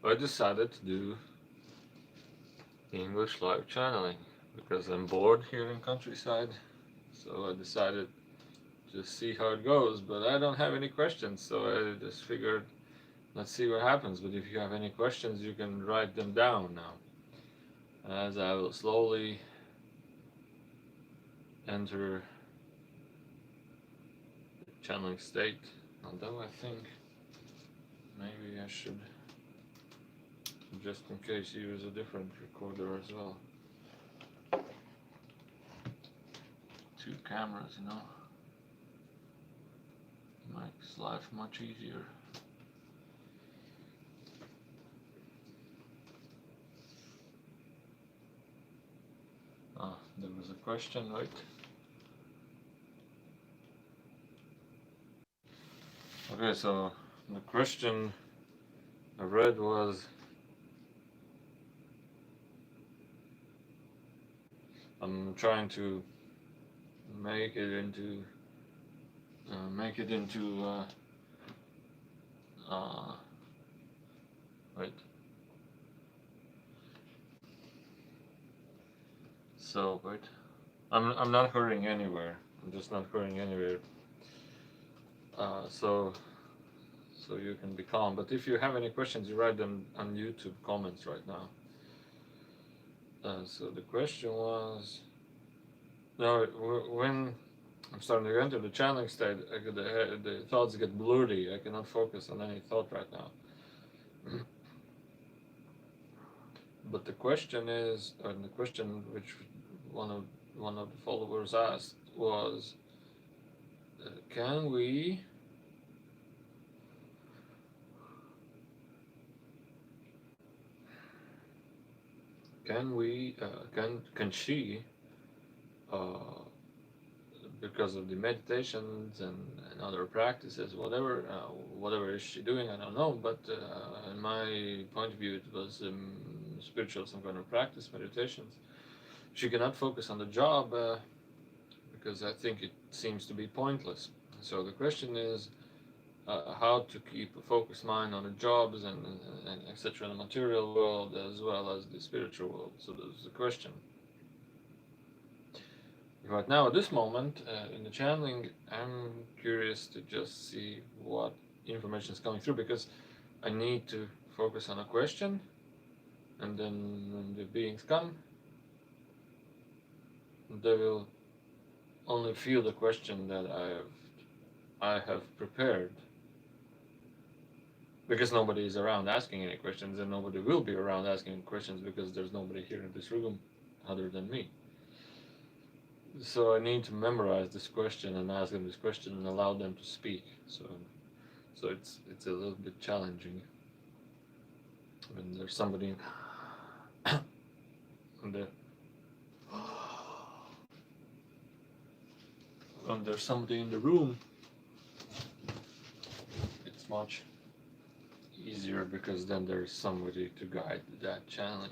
I decided to do English live channeling because I'm bored here in countryside. So I decided to see how it goes, but I don't have any questions, so I just figured let's see what happens. But if you have any questions, you can write them down now, as I will slowly enter the channeling state. Although I think maybe I should, just in case, use a different recorder as well. Two cameras, you know, makes life much easier. There was a question, right? Okay, so the question I read was, I'm trying to make it into wait. So wait, I'm not hurrying anywhere. I'm just not hurrying anywhere. So you can be calm. But if you have any questions, you write them on YouTube comments right now. So the question was, no, when I'm starting to enter the channeling state, the thoughts get blurry. I cannot focus on any thought right now. But the question is, or the question which one of the followers asked was, can we can she, because of the meditations and other practices, whatever is she doing, I don't know, but in my point of view, it was spiritual, some kind of practice, meditations. She cannot focus on the job because I think it seems to be pointless. So the question is, how to keep a focused mind on the jobs and etc. in the material world as well as the spiritual world. So there's the question. Right now, at this moment, in the channeling, I'm curious to just see what information is coming through, because I need to focus on a question, and then when the beings come, they will only feel the question that I have prepared, because nobody is around asking any questions, and nobody will be around asking questions because there's nobody here in this room other than me. So I need to memorize this question and ask them this question and allow them to speak. So it's a little bit challenging when there's somebody when there's somebody in the room. It's much easier because then there's somebody to guide that channeling.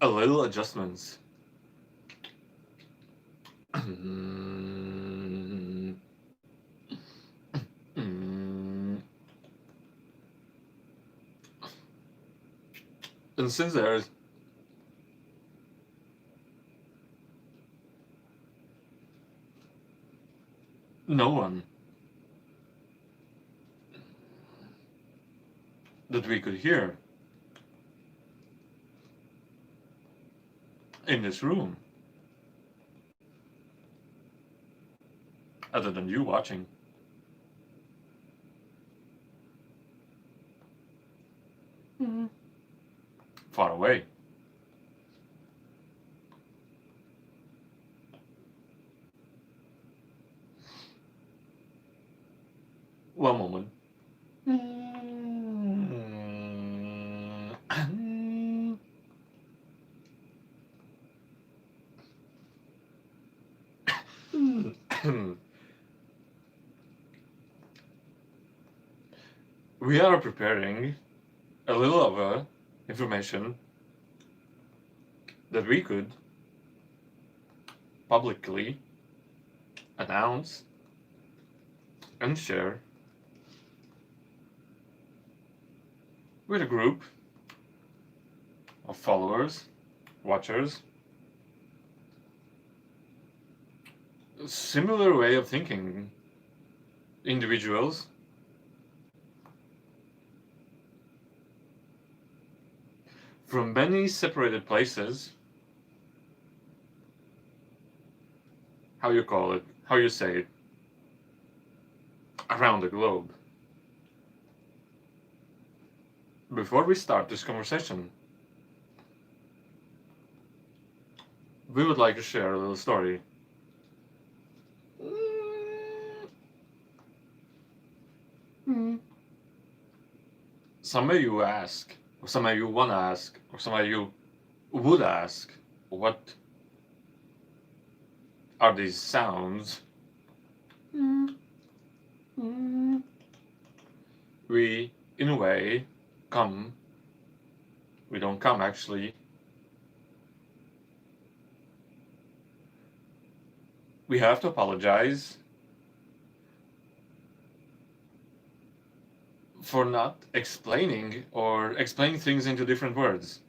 a little adjustments. And since there's no one that we could hear in this room, other than you watching, far away, one moment. We are preparing a little of information that we could publicly announce and share with a group of followers, watchers, similar way of thinking individuals from many separated places. How you call it, how you say it, around the globe. Before we start this conversation, we would like to share a little story. Some of you ask, or some of you want to ask, or some of you would ask, what are these sounds? We, in a way, we don't come actually. We have to apologize for not explaining or explaining things into different words,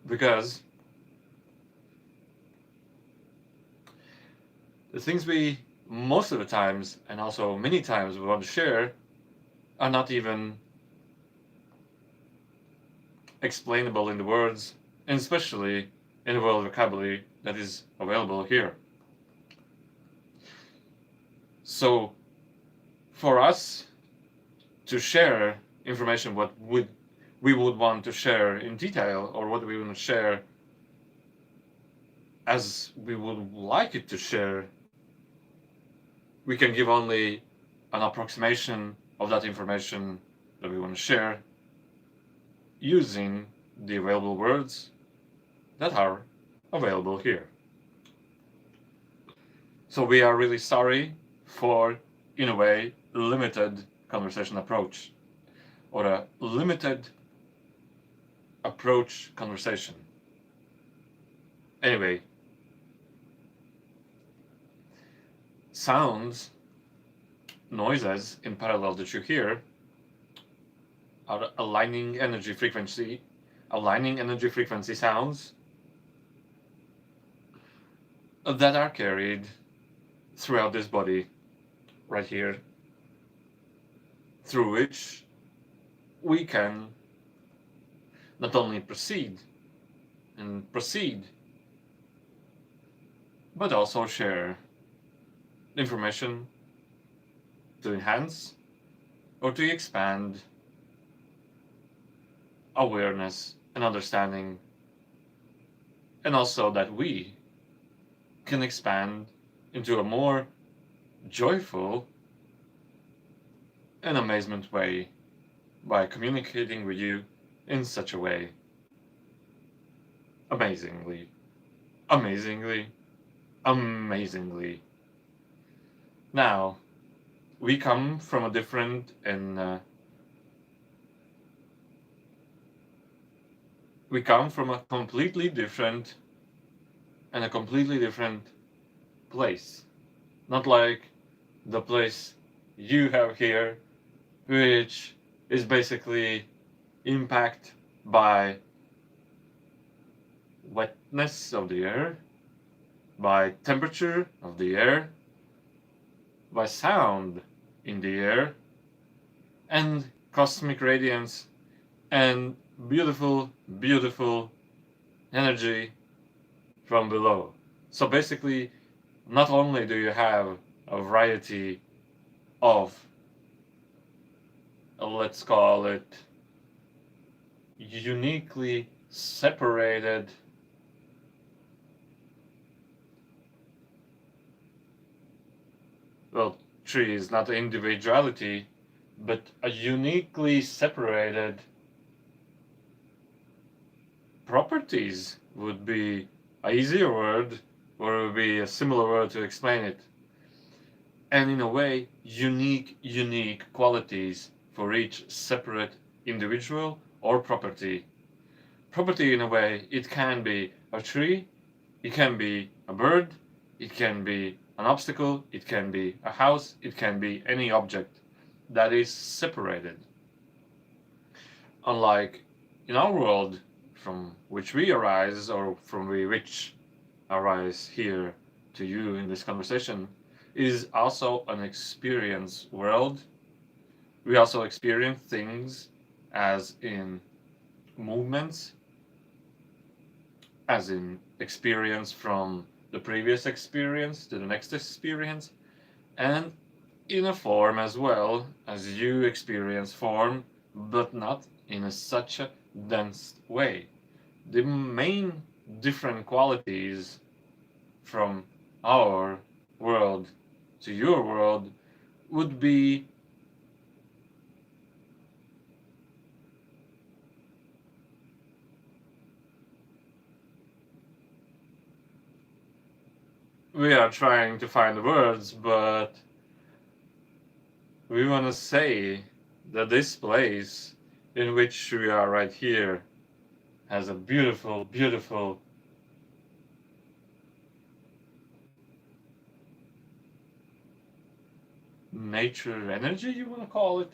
because the things we most of the times and also many times we want to share are not even explainable in the words, and especially in the world vocabulary that is available here. So for us to share information what we would want to share in detail, or what we want to share as we would like it to share, we can give only an approximation of that information that we want to share using the available words that are available here. So we are really sorry for, in a way, limited conversation approach, or a limited approach conversation. Anyway, sounds, noises in parallel that you hear are aligning energy frequency sounds that are carried throughout this body right here, through which we can not only proceed, but also share information to enhance or to expand awareness and understanding, and also that we can expand into a more joyful and amazement way by communicating with you in such a way. Amazingly. Now, we come from a different and we come from a completely different place. Not like the place you have here, which is basically impacted by wetness of the air, by temperature of the air, by sound in the air, and cosmic radiance, and beautiful, beautiful energy from below. So basically, not only do you have a variety of, let's call it, uniquely separated well, tree is not individuality, but a uniquely separated properties would be a easier word, or would be a similar word to explain it. And in a way, unique qualities for each separate individual or property. Property, in a way, it can be a tree, it can be a bird, it can be an obstacle, it can be a house, it can be any object that is separated. Unlike in our world from which we arise, or from which arise here to you in this conversation, is also an experience world. We also experience things as in movements, as in experience from the previous experience to the next experience, and in a form as well, as you experience form, but not in such a dense way. The main different qualities from our world to your world would be we are trying to find the words, but we want to say that this place in which we are right here has a beautiful, beautiful nature energy, you want to call it?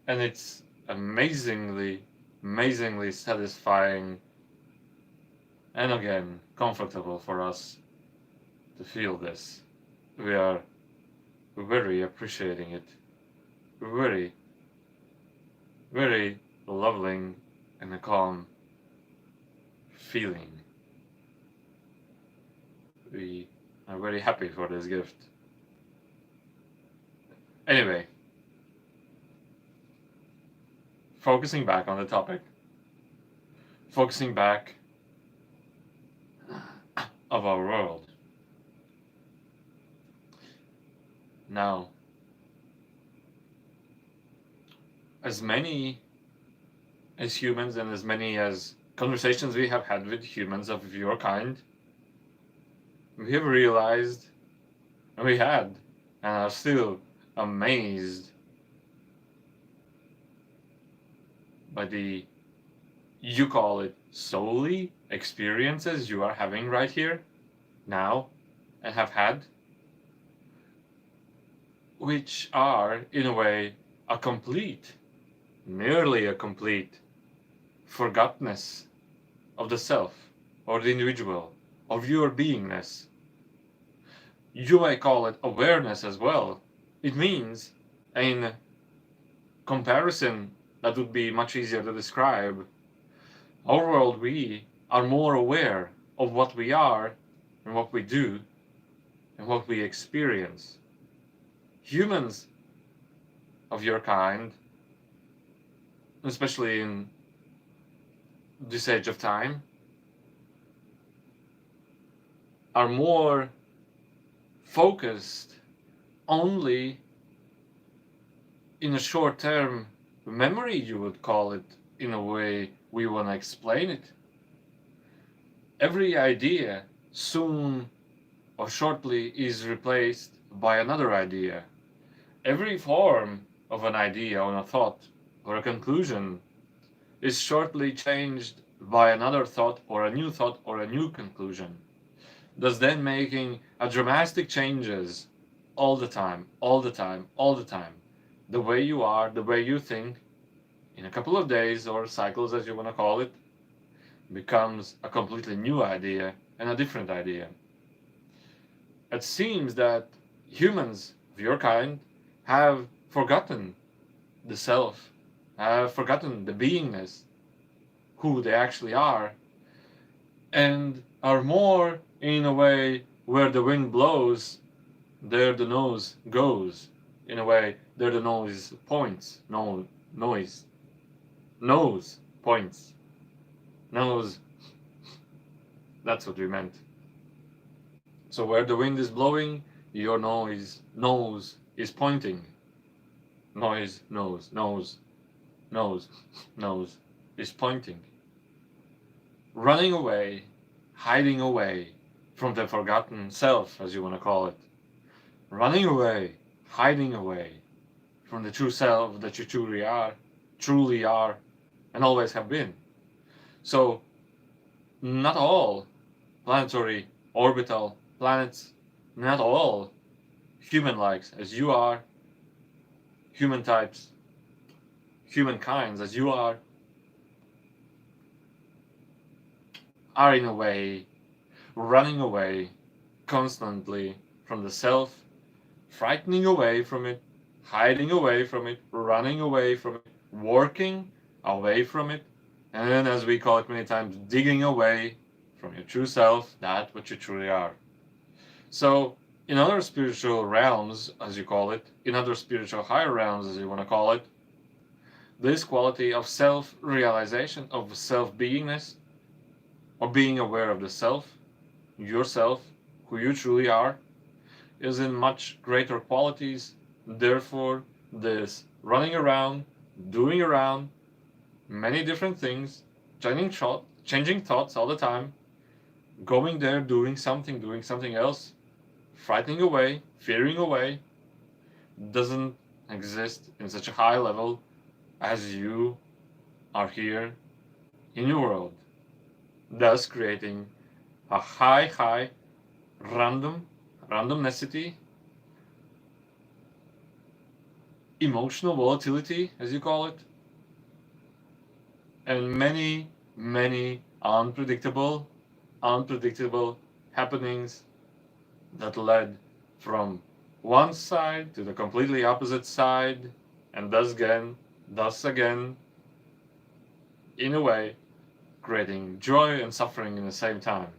And it's amazingly, amazingly satisfying and again comfortable for us to feel this. We are very appreciating it. Very, very loving and a calm feeling. We are very happy for this gift. Anyway, focusing back on the topic, focusing back of our world. Now, as many as humans and as many as conversations we have had with humans of your kind, we have realized, and we had, and are still amazed by the, you call it solely, experiences you are having right here, now, and have had, which are, in a way, a complete, nearly a complete, forgottenness of the self, or the individual, of your beingness. You might call it awareness as well. It means, in comparison, that would be much easier to describe. Our world, we are more aware of what we are and what we do and what we experience. Humans of your kind, especially in this age of time, are more focused only in a short-term memory, you would call it, in a way we want to explain it. Every idea soon or shortly is replaced by another idea. Every form of an idea or a thought or a conclusion is shortly changed by another thought or a new thought or a new conclusion, thus then making a dramatic changes all the time, all the time, all the time. The way you are, the way you think, in a couple of days or cycles as you want to call it, becomes a completely new idea and a different idea. It seems that humans of your kind have forgotten the self, have forgotten the beingness, who they actually are, and are more in a way where the wind blows, there the nose goes. In a way, there the nose points. No, noise. Nose points. Nose. That's what we meant. So where the wind is blowing, your nose is pointing. Noise, nose, nose is pointing. Running away, hiding away from the forgotten self, as you want to call it. Running away, hiding away from the true self that you truly are, and always have been. So, not all planetary orbital planets, not all human likes as you are, human types, humankinds as you are in a way running away constantly from the self, frightening away from it, hiding away from it, running away from it, working away from it, and then, as we call it many times, digging away from your true self, that what you truly are. So, in other spiritual realms, as you call it, in other spiritual higher realms, as you want to call it, this quality of self-realization, of self-beingness, or being aware of the self, yourself, who you truly are, is in much greater qualities. Therefore, this running around, doing around, many different things, changing thoughts all the time, going there, doing something else, frightening away, fearing away, doesn't exist in such a high level as you are here in your world, thus creating a high randomnicity, emotional volatility, as you call it, and many unpredictable happenings that led from one side to the completely opposite side, and thus again, in a way, creating joy and suffering in the same time.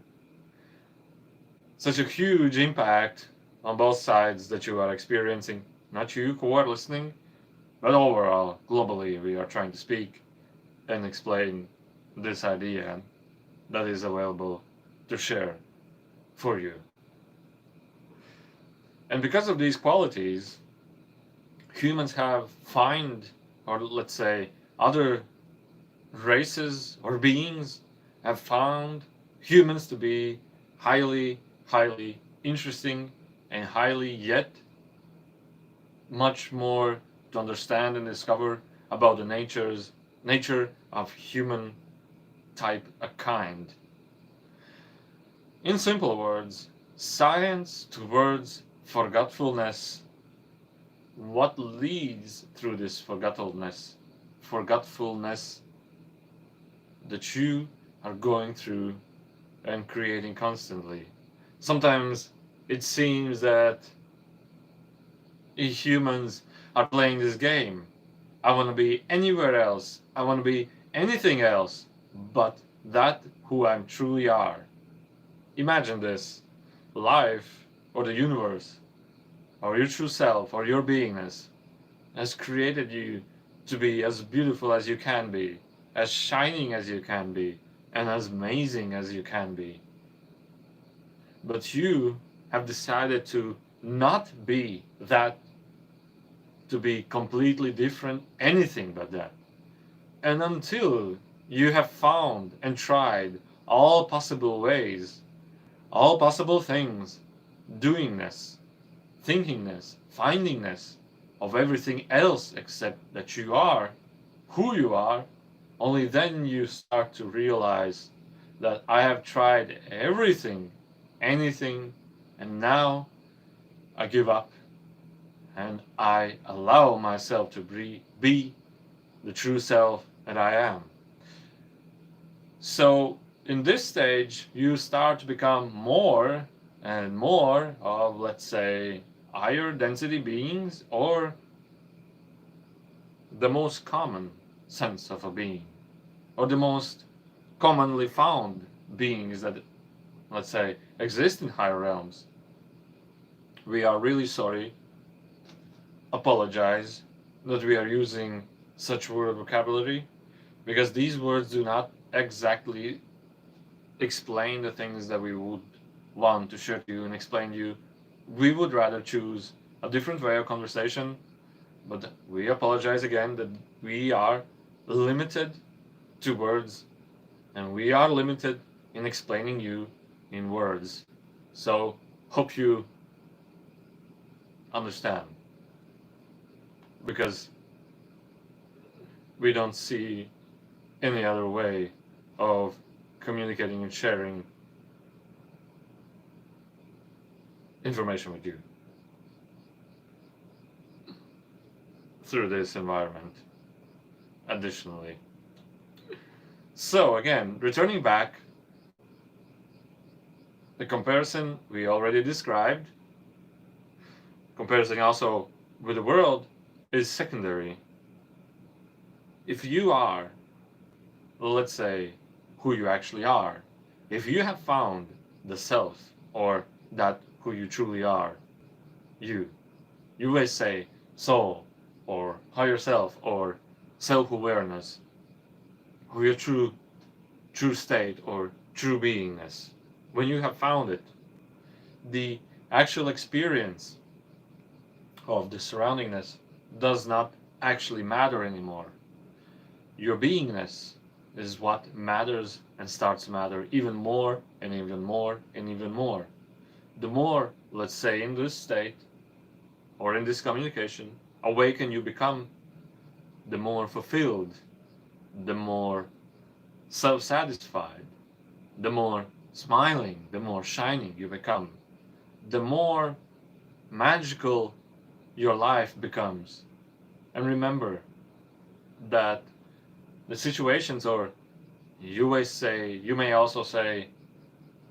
Such a huge impact on both sides that you are experiencing, not you who are listening, but overall, globally, we are trying to speak and explain this idea that is available to share for you. And because of these qualities, humans have found, or let's say other races or beings have found humans to be highly interesting and highly yet much more to understand and discover about the nature of human type, a kind. In simple words, science towards forgetfulness. What leads through this forgetfulness that you are going through and creating constantly? Sometimes it seems that humans are playing this game. I want to be anywhere else. I want to be anything else but that who I truly are. Imagine this. Life, or the universe, or your true self, or your beingness, has created you to be as beautiful as you can be, as shining as you can be, and as amazing as you can be. But you have decided to not be that, to be completely different, anything but that. And until you have found and tried all possible ways, all possible things, doingness, thinkingness, findingness of everything else except that you are who you are, only then you start to realize that I have tried everything, anything, and now I give up and I allow myself to be the true self that I am. So, in this stage, you start to become more and more of, let's say, higher density beings, or the most common sense of a being, or the most commonly found beings that, let's say, exist in higher realms. We are really sorry, apologize that we are using such word vocabulary, because these words do not exactly explain the things that we would want to share to you and explain to you. We would rather choose a different way of conversation, but we apologize again that we are limited to words, and we are limited in explaining you in words. So, hope you understand, because we don't see any other way of communicating and sharing information with you through this environment. Additionally, so again, returning back, the comparison we already described, comparison also with the world, is secondary. If you are, let's say, who you actually are, if you have found the self, or that who you truly are, you always say soul, or higher self, or self-awareness, or your true state, or true beingness. When you have found it, the actual experience of the surroundingness does not actually matter anymore. Your beingness is what matters and starts to matter even more and even more and even more. The more, let's say, in this state or in this communication, awaken you become, the more fulfilled, the more self-satisfied, the more smiling, the more shining you become, the more magical your life becomes. And remember that the situations, or you may also say,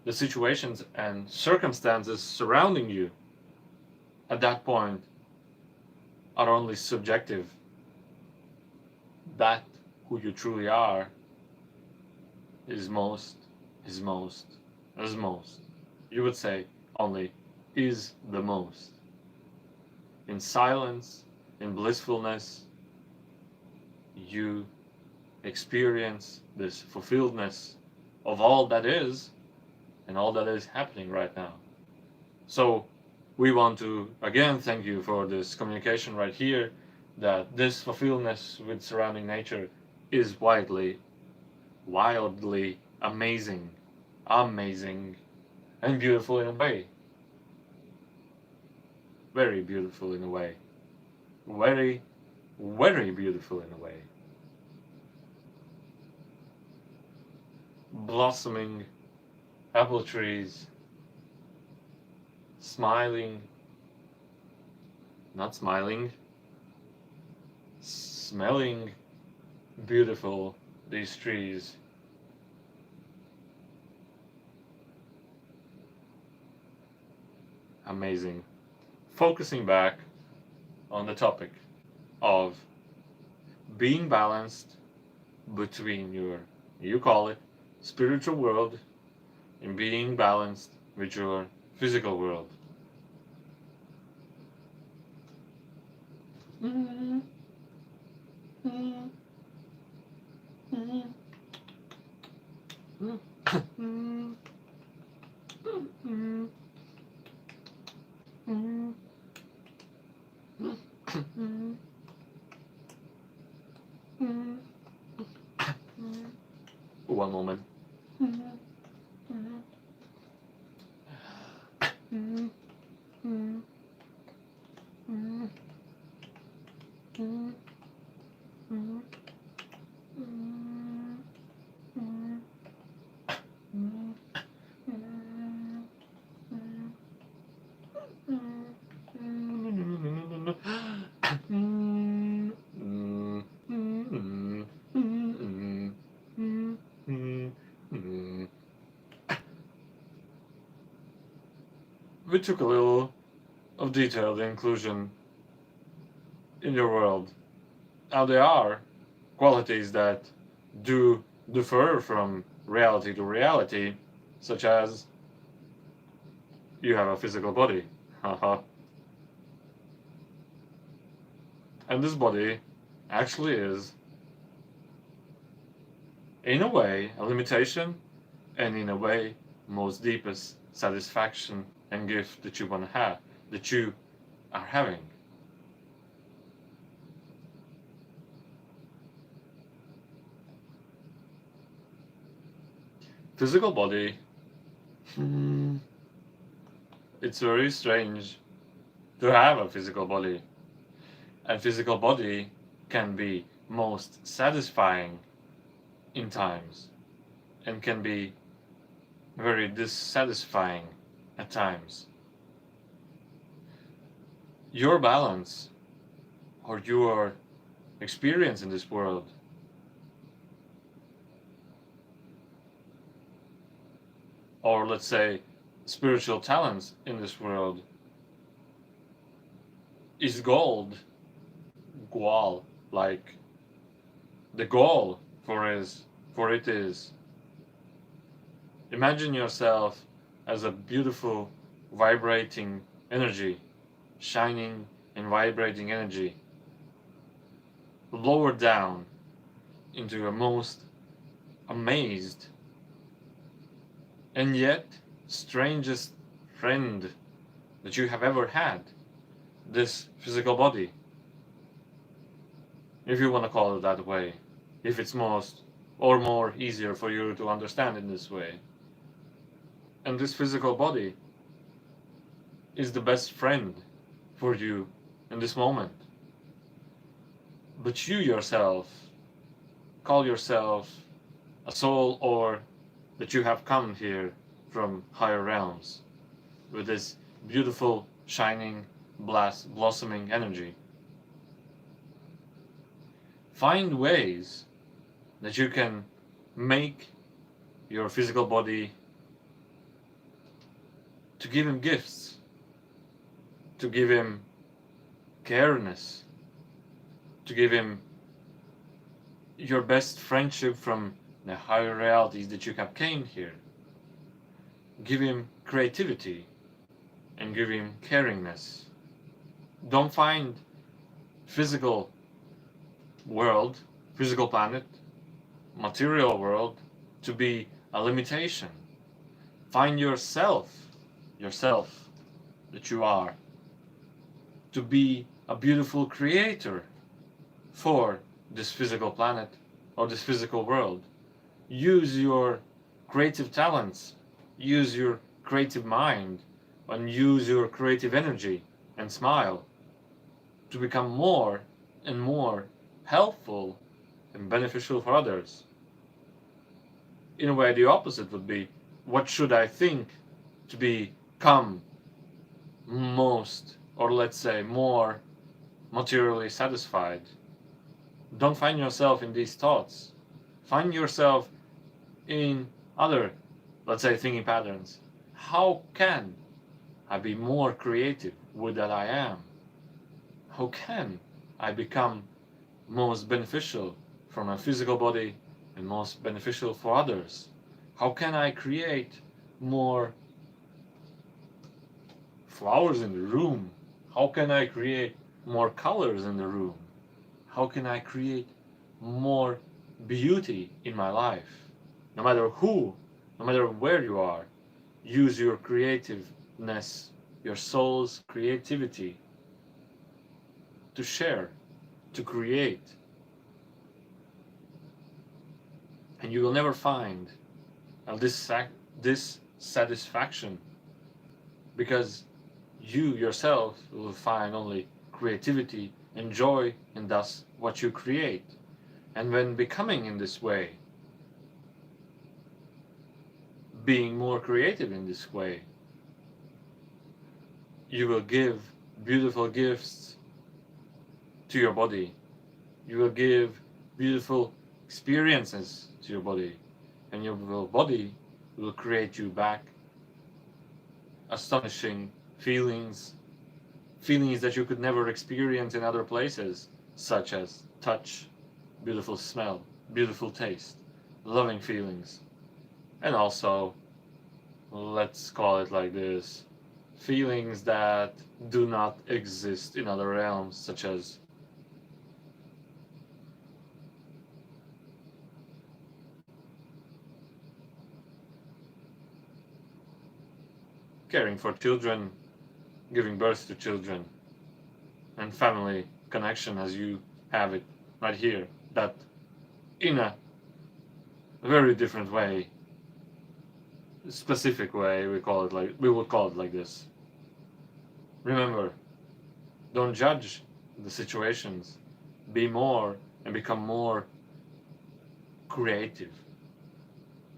the situations and circumstances surrounding you at that point are only subjective. That who you truly are is most, you would say only is the most. In silence, in blissfulness, you experience this fulfilledness of all that is and all that is happening right now. So we want to again thank you for this communication right here, that this fulfilledness with surrounding nature is wildly amazing, and beautiful in a way. Very beautiful in a way. Very, very beautiful in a way. Blossoming apple trees, smiling, not smiling, smelling beautiful, these trees. Amazing. Focusing back on the topic of being balanced between you call it, spiritual world, and being balanced with your physical world. One moment. We took a little of detailed inclusion in your world. Now there are qualities that do differ from reality to reality, such as you have a physical body. Haha. And this body actually is, in a way, a limitation, and in a way, most deepest satisfaction and gift that you want to have, that you are having. Physical body, it's very strange to have a physical body. And physical body can be most satisfying in times and can be very dissatisfying at times. Your balance or your experience in this world or let's say spiritual talents in this world is gold, like the goal for it is imagine yourself as a beautiful vibrating energy, shining and vibrating energy, lowered down into a most amazed and yet strangest friend that you have ever had, this physical body, if you want to call it that way, if it's most or more easier for you to understand in this way. And this physical body is the best friend for you in this moment. But you yourself call yourself a soul, or that you have come here from higher realms with this beautiful, shining, blossoming energy. Find ways that you can make your physical body to give him gifts, to give him careness, to give him your best friendship from the higher realities that you have came here. Give him creativity and give him caringness. Don't find physical world, physical planet, material world to be a limitation. Find yourself that you are, to be a beautiful creator for this physical planet or this physical world. Use your creative talents, use your creative mind, and use your creative energy and smile to become more and more helpful and beneficial for others. In a way, the opposite would be, what should I think to become most, or let's say more, materially satisfied? Don't find yourself in these thoughts. Find yourself in other, let's say, thinking patterns. How can I be more creative with that I am? How can I become most beneficial for my physical body and most beneficial for others? How can I create more flowers in the room? How can I create more colors in the room? How can I create more beauty in my life? No matter who, no matter where you are, use your creativeness, your soul's creativity to share, to create. And you will never find dissatisfaction, because you yourself will find only creativity and joy in thus what you create. And when becoming in this way, being more creative in this way, you will give beautiful gifts to your body. You will give beautiful experiences to your body, and your body will create you back astonishing feelings, feelings that you could never experience in other places, such as touch, beautiful smell, beautiful taste, loving feelings, and also, let's call it like this, feelings that do not exist in other realms, such as caring for children, giving birth to children, and family connection as you have it right here, that in a very different way, specific way, we would call it like this. Remember, don't judge the situations. Be more and become more creative.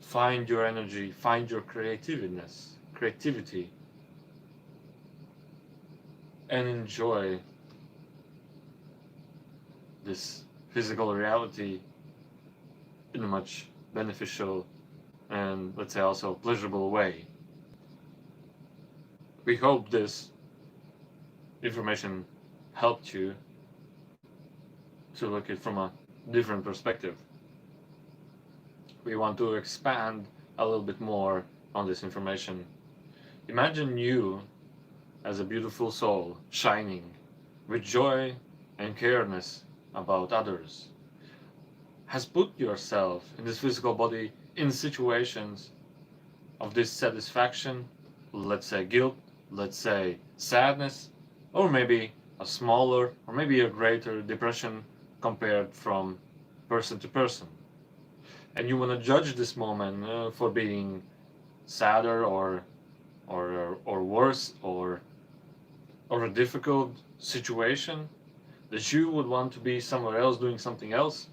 Find your energy, find your creativity, and enjoy this physical reality in a much beneficial and, let's say, also pleasurable way. We hope this information helped you to look at it from a different perspective. We want to expand a little bit more on this information. Imagine you as a beautiful soul shining with joy and careness about others. Has put yourself in this physical body in situations of dissatisfaction, let's say guilt, let's say sadness, or maybe a smaller or maybe a greater depression compared from person to person. And you want to judge this moment for being sadder or worse or a difficult situation, that you would want to be somewhere else doing something else.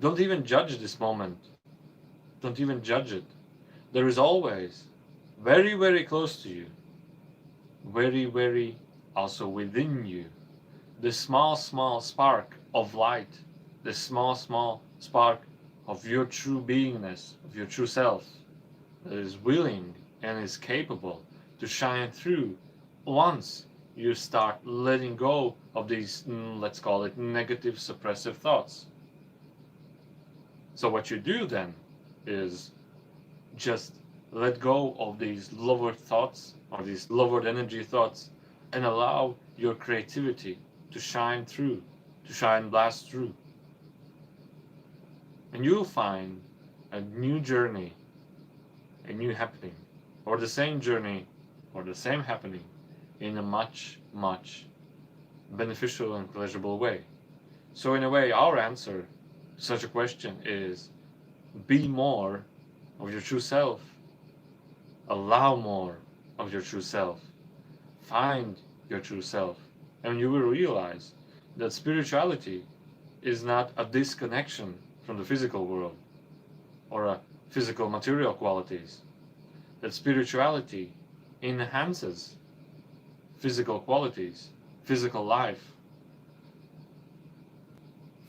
Don't even judge this moment. Don't even judge it. There is always very, very close to you, very, very also within you, this small, small spark of light, this small, small spark of your true beingness, of your true self, that is willing and is capable to shine through once you start letting go of these, let's call it, negative suppressive thoughts. So what you do then is just let go of these lowered thoughts or these lowered energy thoughts and allow your creativity to shine through, to shine blast through. And you'll find a new journey, a new happening, or the same journey, or the same happening in a much, much beneficial and pleasurable way. So in a way, our answer to such a question is be more of your true self. Allow more of your true self. Find your true self. And you will realize that spirituality is not a disconnection from the physical world or a physical material qualities. That spirituality enhances physical qualities, physical life,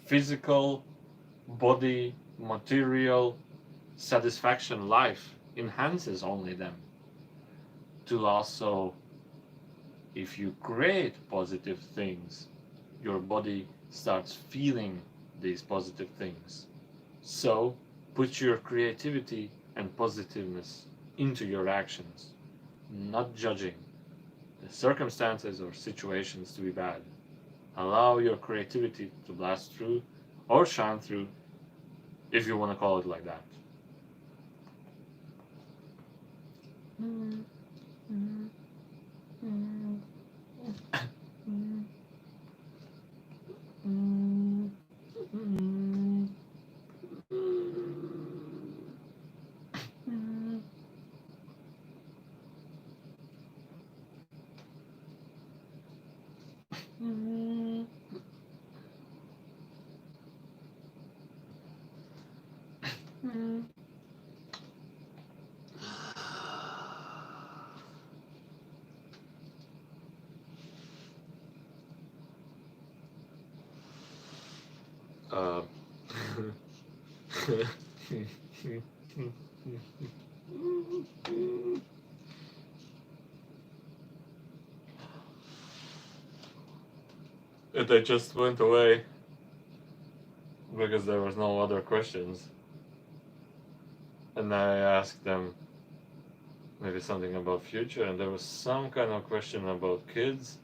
physical body, material satisfaction life enhances only them. To also, if you create positive things, your body starts feeling these positive things. So put your creativity and positiveness into your actions, not judging the circumstances or situations to be bad. Allow your creativity to blast through or shine through, if you want to call it like that. Uh, they just went away because there was no other questions, and I asked them maybe something about future, and there was some kind of question about kids,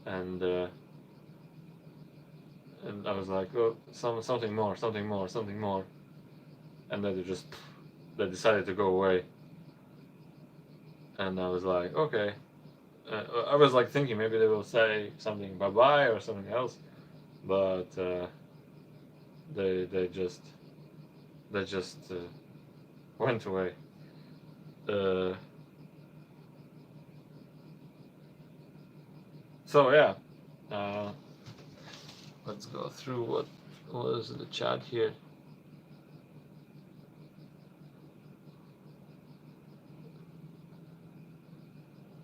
and I was like, oh, something more, something more, something more, and then they decided to go away, and I was like, okay. I was like thinking maybe they will say something bye bye or something else, but they they just they just went away. Uh, so yeah, uh, let's go through what was the chat here.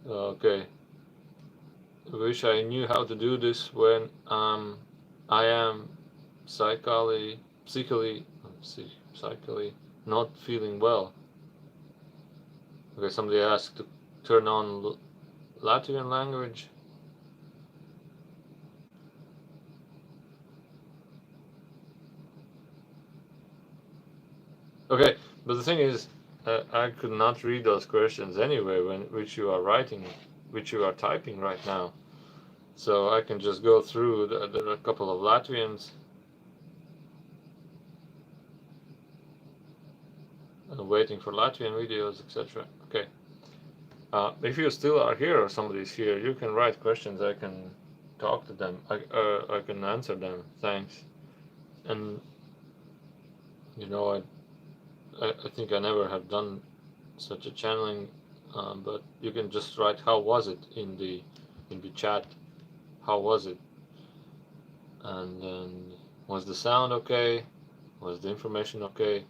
Okay, wish I knew how to do this when I am psychically psychically not feeling well. Okay, somebody asked to turn on Latvian language. Okay, but the thing is, I could not read those questions anyway, which you are writing, which you are typing right now. So I can just go through. There are a couple of Latvians waiting for Latvian videos, etc. Okay. If you still are here or somebody's here, you can write questions. I can talk to them. I can answer them. Thanks. And you know, I think I never have done such a channeling, but you can just write how was it in the chat. How was it? And then was the sound okay? Was the information okay?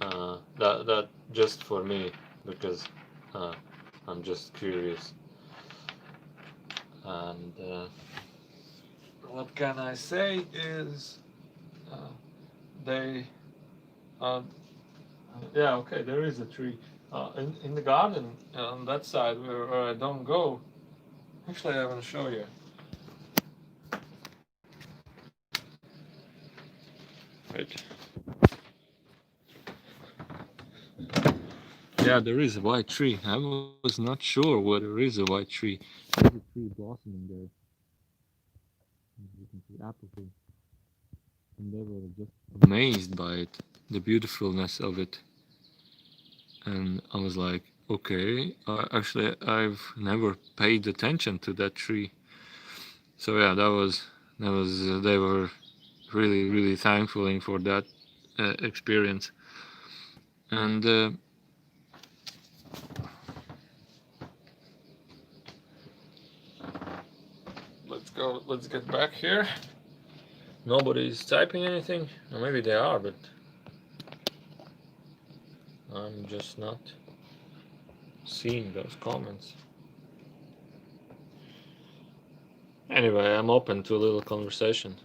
That just for me because uh, I'm just curious. And what can I say is uh, they yeah, okay, there is a tree in the garden on that side where I don't go. Actually, I want to show you. Wait. Yeah, there is a white tree. I was not sure whether there is a white tree. There's a tree blossoming there. You can see apple tree. And they were just amazed by it, the beautifulness of it. And I was like, okay, actually, I've never paid attention to that tree. So yeah, they were really, really thankful for that experience. And let's get back here. Nobody's typing anything, or maybe they are, but I'm just not seeing those comments. Anyway, I'm open to a little conversation.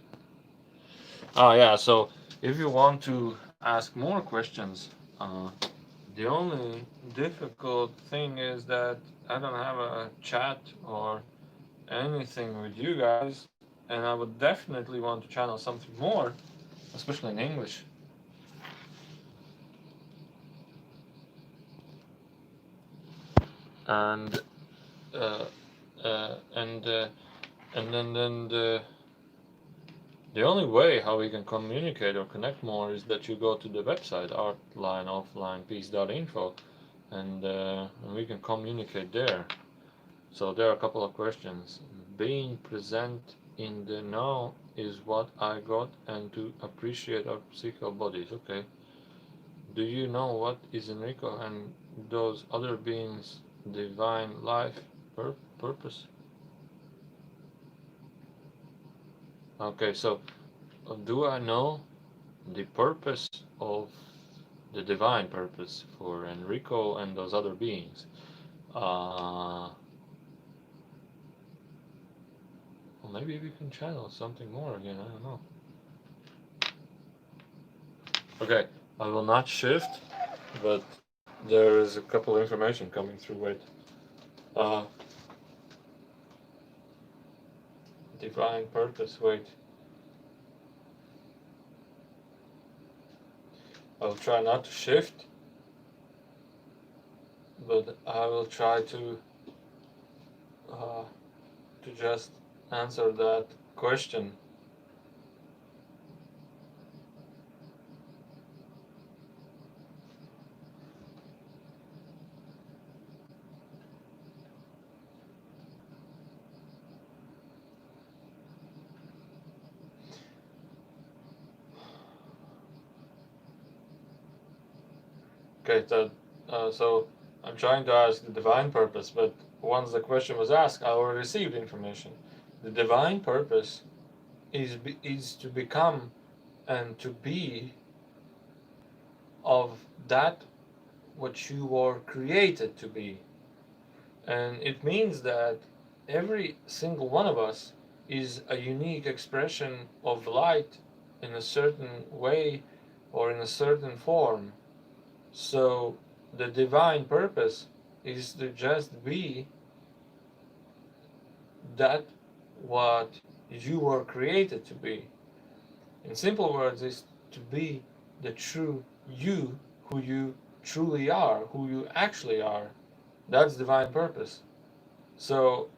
Yeah, so if you want to ask more questions, the only difficult thing is that I don't have a chat or anything with you guys, and I would definitely want to channel something more, especially in English. And uh, uh, and uh, and then the only way how we can communicate or connect more is that you go to the website artlineofflinepeace.info, and we can communicate there. So there are a couple of questions. Being present in the now is what I got, and to appreciate our physical bodies. Okay. Do you know what is Enrico and those other beings' divine life purpose? Okay, so do I know the purpose of the divine purpose for Enrico and those other beings? Uh, Well, maybe we can channel something more again. I don't know. Okay, I will not shift, but there is a couple of information coming through. Wait. Uh, Divine purpose. Wait. I'll try not to shift, but I will try to just answer that question. Okay, so I'm trying to ask the divine purpose, but once the question was asked, I already received information. The divine purpose is to become and to be of that what you were created to be. And it means that every single one of us is a unique expression of light in a certain way or in a certain form. So the divine purpose is to just be that what you were created to be. In simple words, is to be the true you, who you truly are, who you actually are. That's divine purpose. So,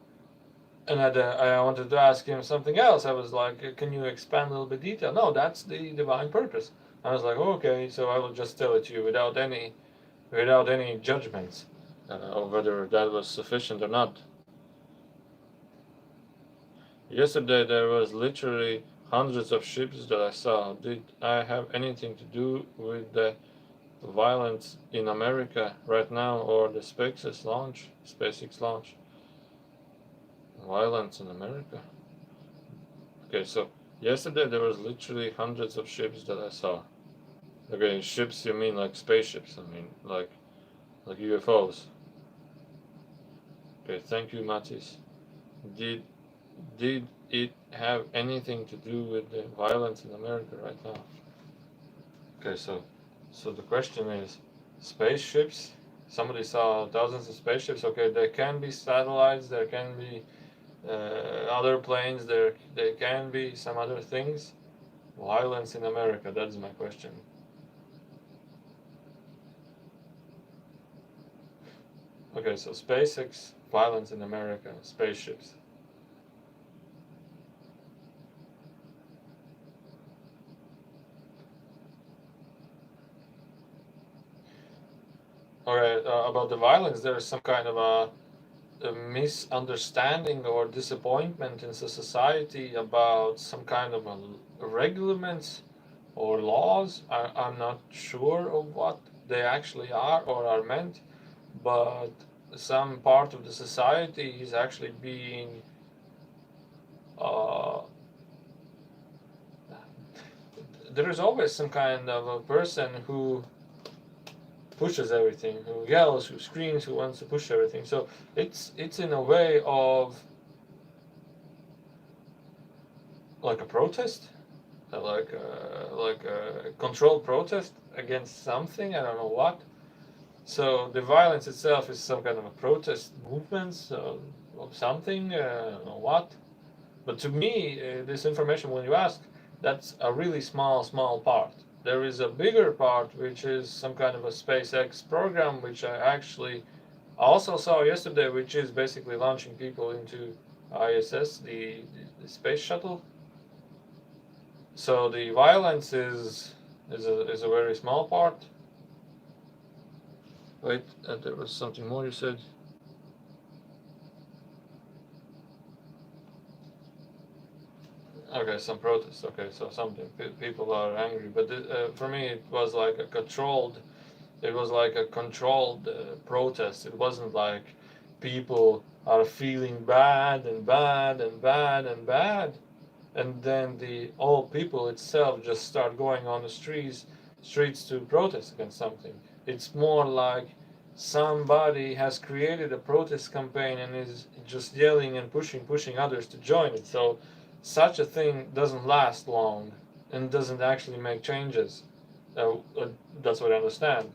and I wanted to ask him something else. I was like, can you expand a little bit detail? No, that's the divine purpose. I was like, okay, so I will just tell it to you without any judgments of whether that was sufficient or not. Yesterday there was literally hundreds of ships that I saw. Did I have anything to do with the violence in America right now or the SpaceX launch? Violence in America? Okay, so yesterday there was literally hundreds of ships that I saw. Okay, ships you mean like spaceships, I mean like UFOs. Okay, thank you, Matis. Did did it have anything to do with the violence in America right now? Okay, so the question is, spaceships. Somebody saw thousands of spaceships. Okay, there can be satellites. There can be other planes. There can be some other things. Violence in America. That's my question. Okay, so SpaceX, violence in America, spaceships. Alright, about the violence, there is some kind of a misunderstanding or disappointment in the society about some kind of regulations or laws. I'm not sure of what they actually are or are meant, but some part of the society is actually being uh, there is always some kind of a person who pushes everything, who yells, who screams, who wants to push everything. So it's in a way of like a protest, like a controlled protest against something. I don't know what. So the violence itself is some kind of a protest movement of something. I don't know what. But to me, this information, when you ask, that's a really small part. There is a bigger part, which is some kind of a SpaceX program, which I actually also saw yesterday, which is basically launching people into ISS, the space shuttle. So the violence is a very small part. Wait, there was something more you said. Okay, some protests. Okay, so something people are angry, but for me it was like a controlled. It was like a controlled protest. It wasn't like people are feeling bad and bad and bad and bad, and then the all people itself just start going on the streets to protest against something. It's more like somebody has created a protest campaign and is just yelling and pushing others to join it. So such a thing doesn't last long and doesn't actually make changes. That's what I understand.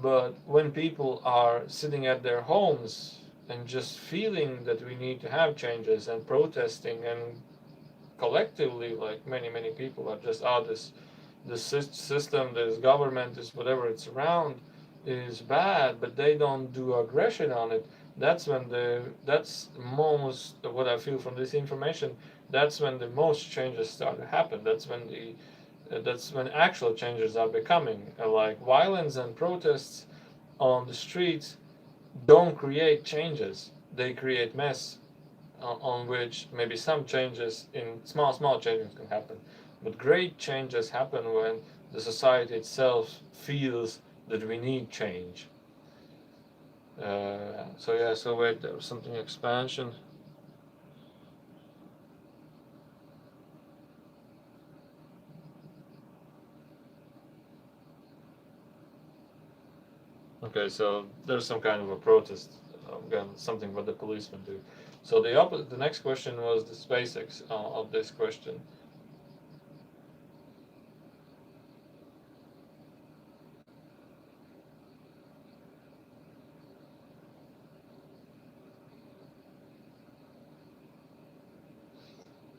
But when people are sitting at their homes and just feeling that we need to have changes and protesting, and collectively, like many people are just, this system, this government, this whatever it's around is bad, but they don't do aggression on it. That's most what I feel from this information. That's when the most changes start to happen. That's when actual changes are becoming, like violence and protests on the streets don't create changes, they create mess, on which maybe some changes, in small changes, can happen, but great changes happen when the society itself feels that we need change. So wait, there was something expansion. Okay, so there's some kind of a protest, again, something what the policemen do. So the next question was the SpaceX of this question.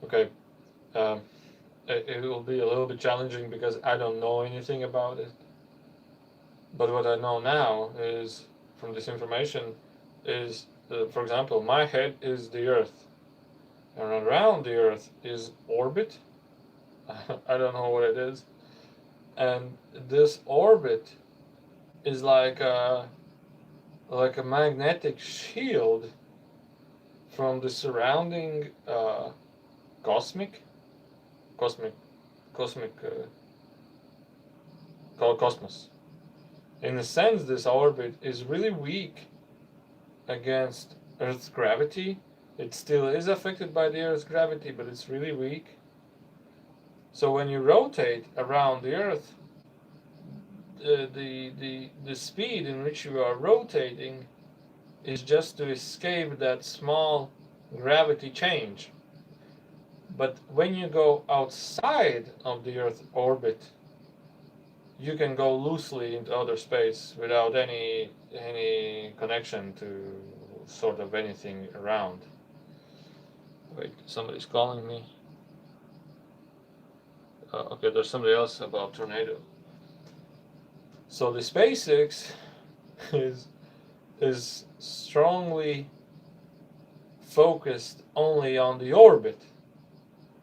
Okay, um, it will be a little bit challenging because I don't know anything about it. But what I know now is, from this information, is for example, my head is the Earth, and around the Earth is orbit. I don't know what it is, and this orbit is like a magnetic shield from the surrounding cosmic cosmic cosmic called cosmos. In a sense, this orbit is really weak against Earth's gravity. It still is affected by the Earth's gravity, but it's really weak. So when you rotate around the Earth, the speed in which you are rotating is just to escape that small gravity change. But when you go outside of the Earth orbit, you can go loosely into outer space without any connection to sort of anything around. Wait, somebody's calling me. Okay, there's somebody else about tornado. So the SpaceX is strongly focused only on the orbit,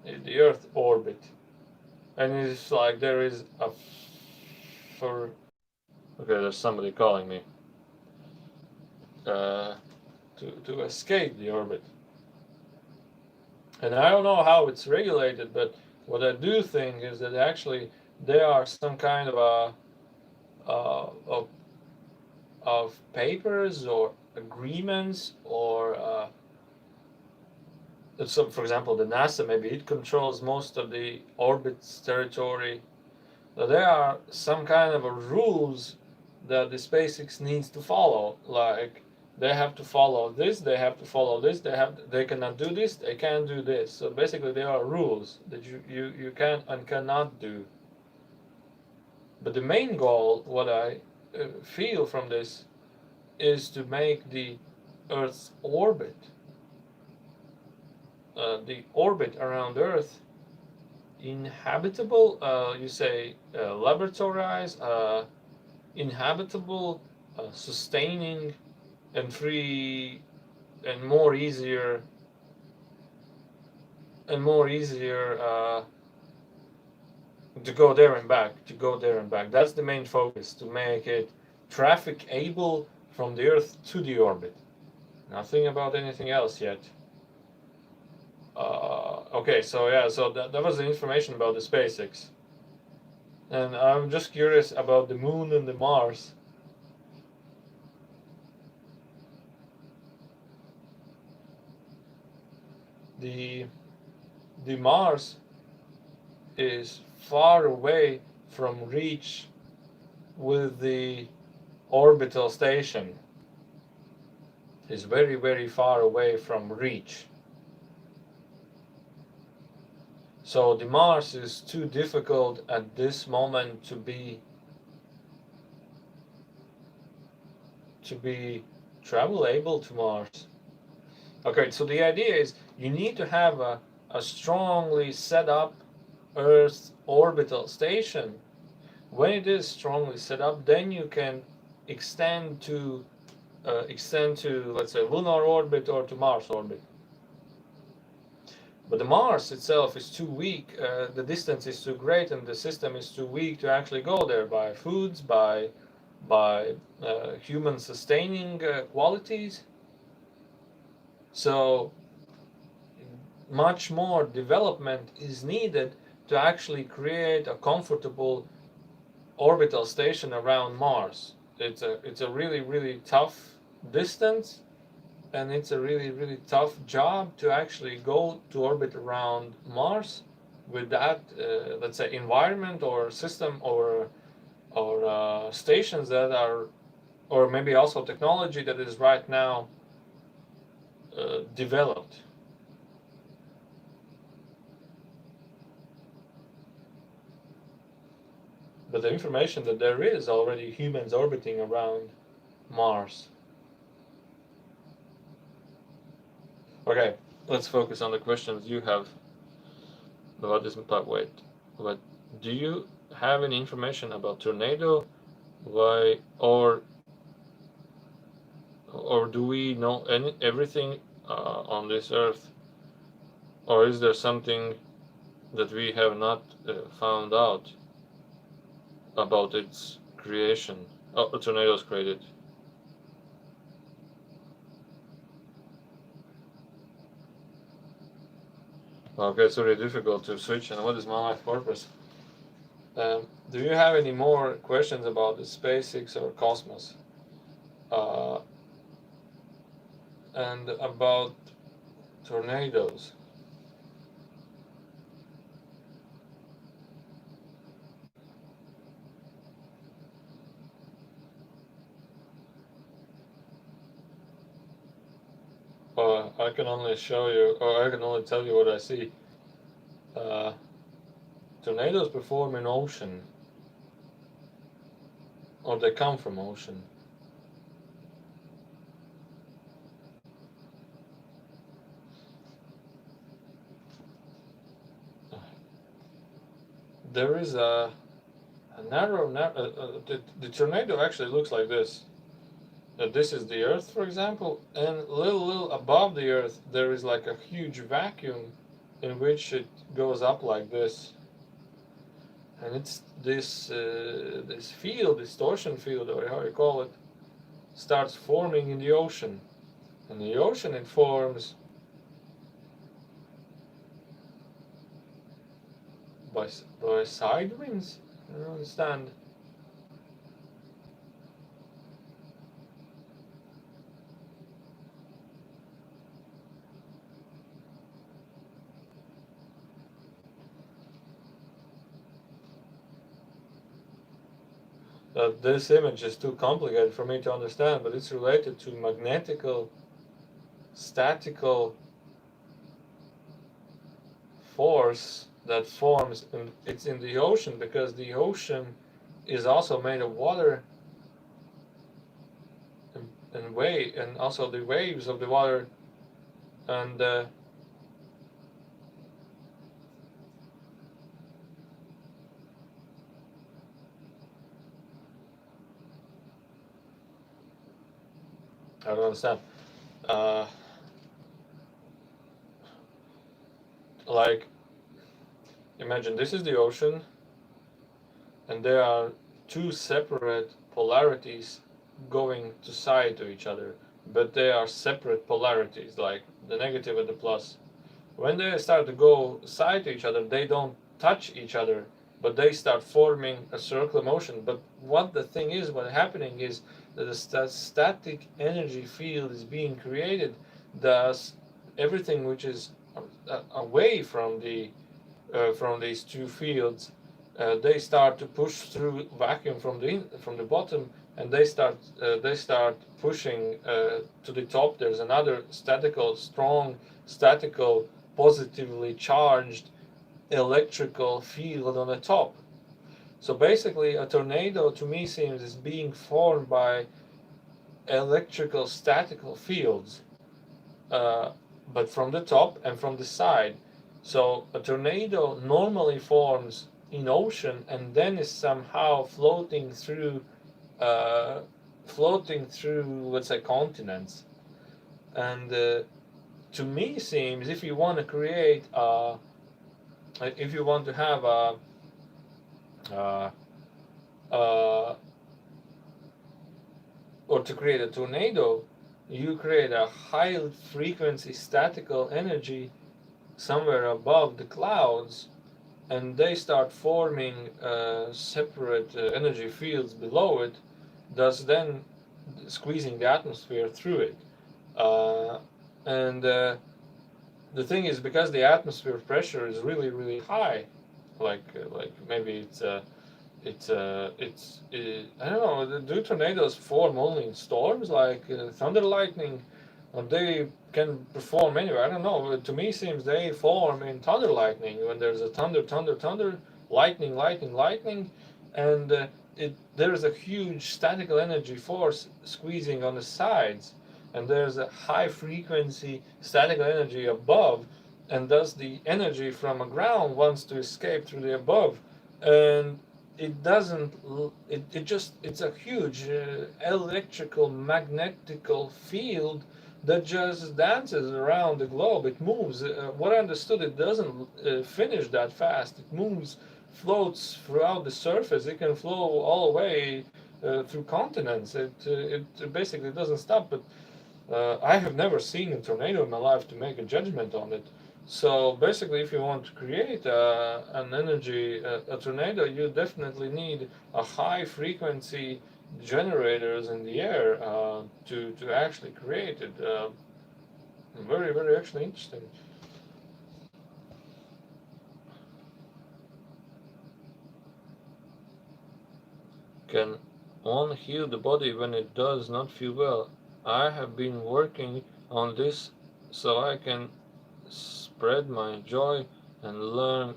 the Earth orbit, and it's like there is a for. Okay, there's somebody calling me. To escape the orbit, and I don't know how it's regulated, but what I do think is that actually there are some kind of of papers or agreements, or so for example the NASA, maybe it controls most of the orbit's territory. So there are some kind of a rules that the SpaceX needs to follow, like they have to follow this, they have to follow this, they cannot do this, they can't do this. So basically there are rules that you can and cannot do. But the main goal, what I feel from this, is to make the Earth's orbit, the orbit around Earth, inhabitable, you say laboratorized, inhabitable, sustaining, and free, and more easier to go there and back. That's the main focus, to make it traffic able from the Earth to the orbit. Nothing about anything else yet. Okay, so yeah, so that was the information about the SpaceX. And I'm just curious about the Moon and the Mars. The Mars is far away from reach with the orbital station is very, very far away from reach. So the Mars is too difficult at this moment to be travelable to Mars. Okay, so the idea is you need to have a strongly set up Earth orbital station. When it is strongly set up, then you can extend to let's say lunar orbit or to Mars orbit. But the Mars itself is too weak. The distance is too great, and the system is too weak to actually go there by foods, by human sustaining qualities. So much more development is needed to actually create a comfortable orbital station around Mars. It's a really, really tough distance, and it's a really, really tough job to actually go to orbit around Mars with that let's say environment or system or stations that are, or maybe also technology that is right now developed. But the information that there is already humans orbiting around Mars. Okay, let's focus on the questions you have about this type. Wait, but do you have any information about tornado? Why, or do we know everything on this earth, or is there something that we have not found out about its creation? Oh, tornadoes created. Okay, it's really difficult to switch. And what is my life purpose? Do you have any more questions about the SpaceX or cosmos? And about tornadoes? I can only show you, or I can only tell you what I see. Tornadoes perform in ocean, or they come from ocean. There is a narrow the tornado actually looks like this. This is the Earth, for example, and little above the Earth there is like a huge vacuum in which it goes up like this, and it's this field, distortion field, or how you call it, starts forming in the ocean. In the ocean it forms by side winds. I don't understand. This image is too complicated for me to understand, but it's related to magnetical, statical force that forms, and it's in the ocean because the ocean is also made of water and also the waves of the water, and I don't understand. Like, imagine this is the ocean, and there are two separate polarities going to side to each other, but they are separate polarities, like the negative and the plus. When they start to go side to each other, they don't touch each other, but they start forming a circular motion. But what the thing is, what's happening is that the static energy field is being created. Thus, everything which is away from these two fields, they start to push through vacuum from the bottom, and they start pushing to the top. There's another strong statical, positively charged electrical field on the top. So basically, a tornado to me seems is being formed by electrical statical fields, but from the top and from the side. So a tornado normally forms in ocean and then is somehow floating through, let's say, continents. And to me seems, if you want to create if you want to have uh, uh, or to create a tornado, you create a high frequency statical energy somewhere above the clouds, and they start forming separate energy fields below it, thus then squeezing the atmosphere through it. And the thing is, because the atmosphere pressure is really, really high, like maybe I don't know. Do tornadoes form only in storms, like thunder, lightning, or they can perform anywhere? I don't know. To me, it seems they form in thunder, lightning, when there's a thunder, lightning, and there's a huge statical energy force squeezing on the sides, and there's a high frequency statical energy above, and thus the energy from a ground wants to escape through the above, and it doesn't. It's a huge electrical magnetical field that just dances around the globe. It moves. What I understood, it doesn't finish that fast. It moves, floats throughout the surface. It can flow all the way through continents. It basically doesn't stop. But I have never seen a tornado in my life to make a judgment on it. So basically, if you want to create an energy, a tornado, you definitely need a high frequency generators in the air to actually create it. Very, very actually interesting. Can one heal the body when it does not feel well? I have been working on this so I can spread my joy and learn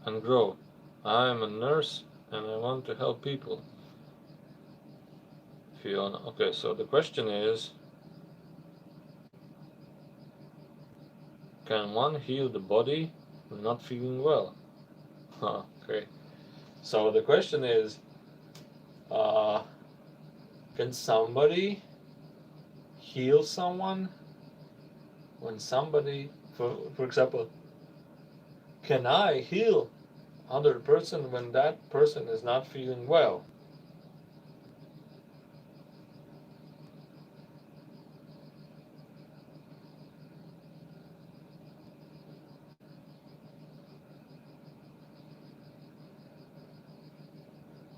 and grow. I am a nurse and I want to help people. Fiona. Okay, so the question is, can one heal the body when not feeling well? Okay, so the question is, can somebody heal someone when somebody, for example, can I heal other person when that person is not feeling well?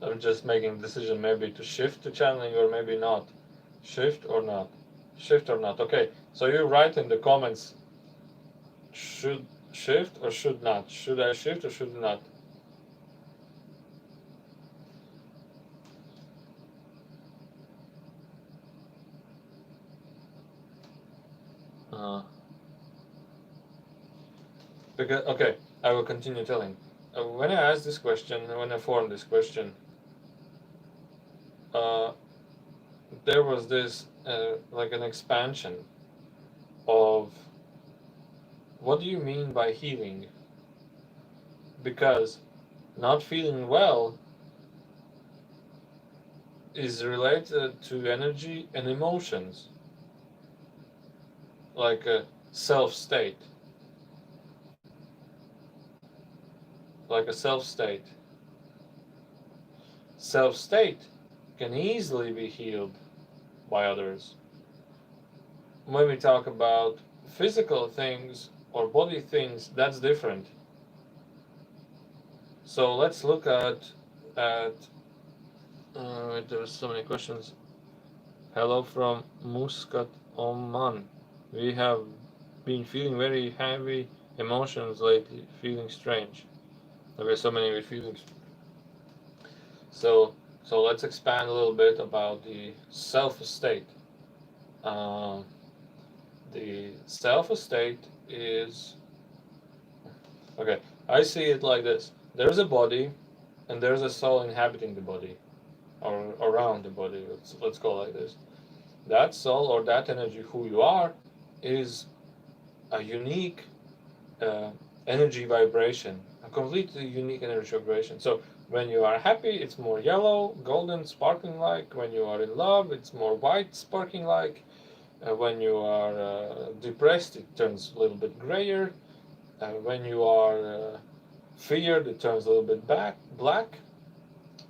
I'm just making a decision maybe to shift to channeling or maybe not. Shift or not? Shift or not? Okay, so you write in the comments, should shift or should not? Should I shift or should not? Because, okay, I will continue telling. When I asked this question, when I formed this question, there was this like an expansion of what do you mean by healing? Because not feeling well is related to energy and emotions, like a self-state. Like a self-state. Self-state can easily be healed by others. When we talk about physical things or body things, that's different. So let's look at there are so many questions. Hello from Muscat, Oman. We have been feeling very heavy emotions lately, feeling strange. There were so many feelings. So So let's expand a little bit about the self-estate. The self-estate is, okay, I see it like this. There's a body, and there's a soul inhabiting the body, or around the body, let's call it like this. That soul or that energy, who you are, is a unique uh, energy vibration, a completely unique energy vibration. So when you are happy, it's more yellow, golden, sparkling like. When you are in love, it's more white, sparkling like. When you are depressed, it turns a little bit grayer. When you are feared, it turns a little bit black.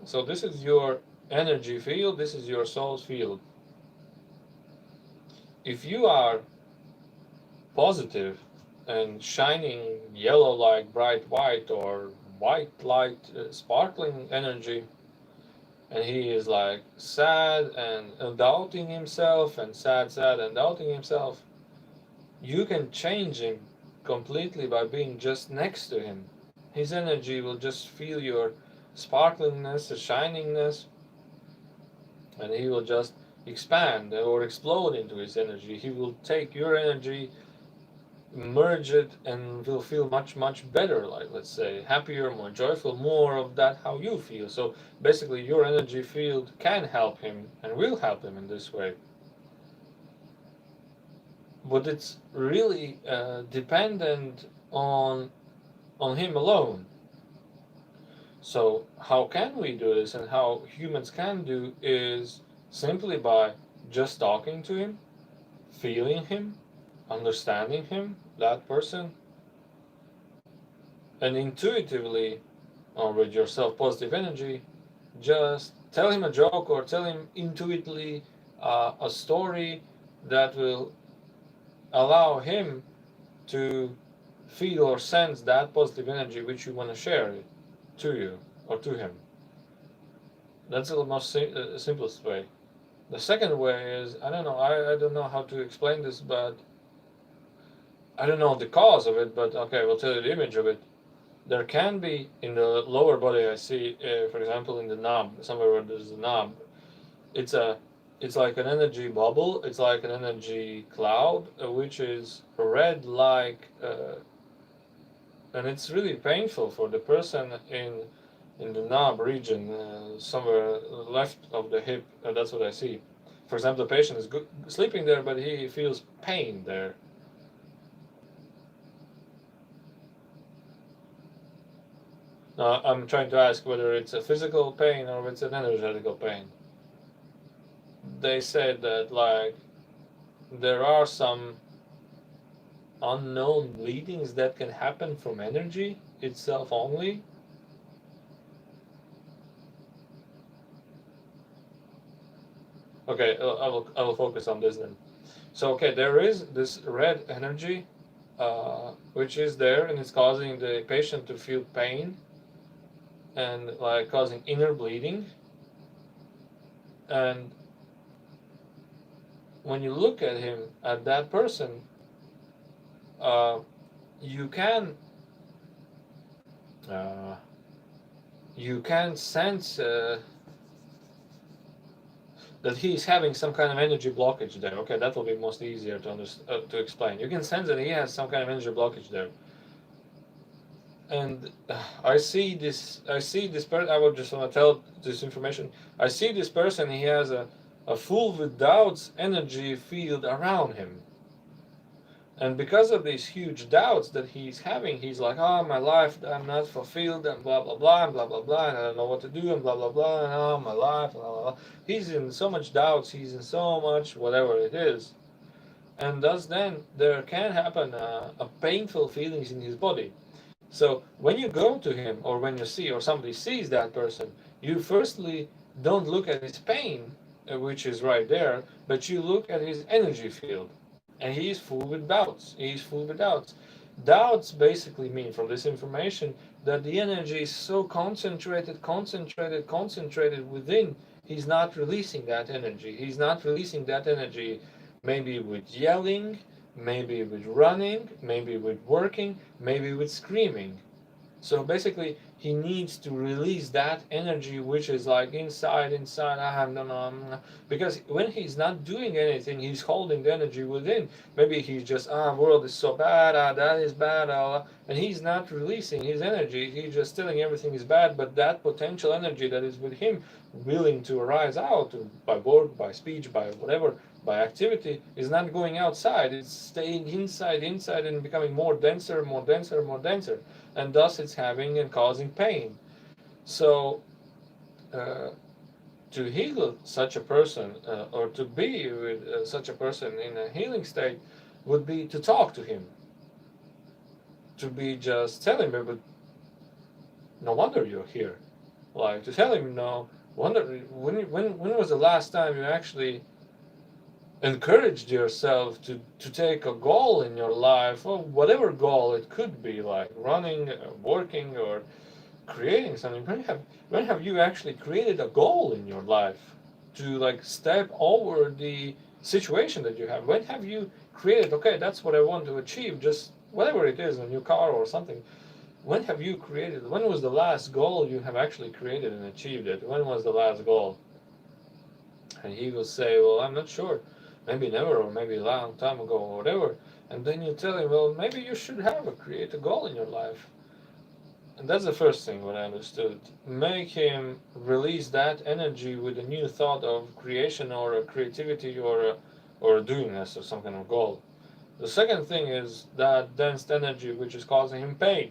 So this is your energy field, this is your soul's field. If you are positive and shining yellow like bright white, or white light sparkling energy, and he is like sad and doubting himself, and sad and doubting himself, you can change him completely by being just next to him. His energy will just feel your sparklingness, the shiningness, and he will just expand or explode into his energy. He will take your energy, merge it, and will feel much better, like, let's say, happier, more joyful, more of that how you feel. So basically your energy field can help him and will help him in this way, but it's really dependent on him alone. So how can we do this, and how humans can do, is simply by just talking to him, feeling him, understanding him, that person, and intuitively, or with your self-positive energy, just tell him a joke, or tell him intuitively a story that will allow him to feel or sense that positive energy which you want to share it to you or to him. That's the most simplest way. The second way is, I don't know, I don't know how to explain this, but I don't know the cause of it, but okay, we'll tell you the image of it. There can be in the lower body, I see, for example, in the knob, somewhere where there's a knob, it's a, it's like an energy bubble, it's like an energy cloud, which is red like, and it's really painful for the person in the knob region, somewhere left of the hip. That's what I see. For example, the patient is sleeping there, but he feels pain there. Now, I'm trying to ask whether it's a physical pain or it's an energetical pain. They said that, like, there are some unknown bleedings that can happen from energy itself only. Okay, I will focus on this then. So okay, there is this red energy, which is there, and it's causing the patient to feel pain, and like causing inner bleeding. And when you look at him, at that person, you can sense that he's having some kind of energy blockage there. Okay, that will be most easier to explain. You can sense that he has some kind of energy blockage there. And I see this person. I would just want to tell this information. I see this person. He has a full with doubts energy field around him. And because of these huge doubts that he's having, he's like, oh, my life, I'm not fulfilled, and blah, blah, blah, and blah, blah, blah, and I don't know what to do, and blah, blah, blah, and oh, my life, blah, blah, blah. He's in so much doubts, he's in so much whatever it is. And thus then, there can happen a painful feelings in his body. So when you go to him, or when you see, or somebody sees that person, you firstly don't look at his pain, which is right there, but you look at his energy field. And he is full with doubts. He is full with doubts. Doubts basically mean, from this information, that the energy is so concentrated within, he's not releasing that energy. He's not releasing that energy maybe with yelling, maybe with running, maybe with working, maybe with screaming. So basically, he needs to release that energy which is like inside. I have no, because when he's not doing anything, he's holding the energy within. Maybe he's just world is so bad, that is bad, and he's not releasing his energy. He's just telling everything is bad, but that potential energy that is with him, willing to arise out by word, by speech, by whatever, by activity, is not going outside. It's staying inside, and becoming more denser, and thus it's having and causing pain. So uh, to heal such a person, or to be with such a person in a healing state, would be to talk to him, to be just tell him, but no wonder you're here. Like to tell him, no wonder, when was the last time you actually encouraged yourself to take a goal in your life, or whatever goal it could be, like running, working, or creating something. When have you actually created a goal in your life to like step over the situation that you have? When have you created, okay, that's what I want to achieve, just whatever it is, a new car or something? When have you created, when was the last goal you have actually created and achieved it? When was the last goal? And he will say, well, I'm not sure, maybe never, or maybe a long time ago, or whatever. And then you tell him, well, maybe you should create a goal in your life. And that's the first thing what I understood. Make him release that energy with a new thought of creation, or a creativity, or a doingness, or some kind of goal. The second thing is that dense energy which is causing him pain.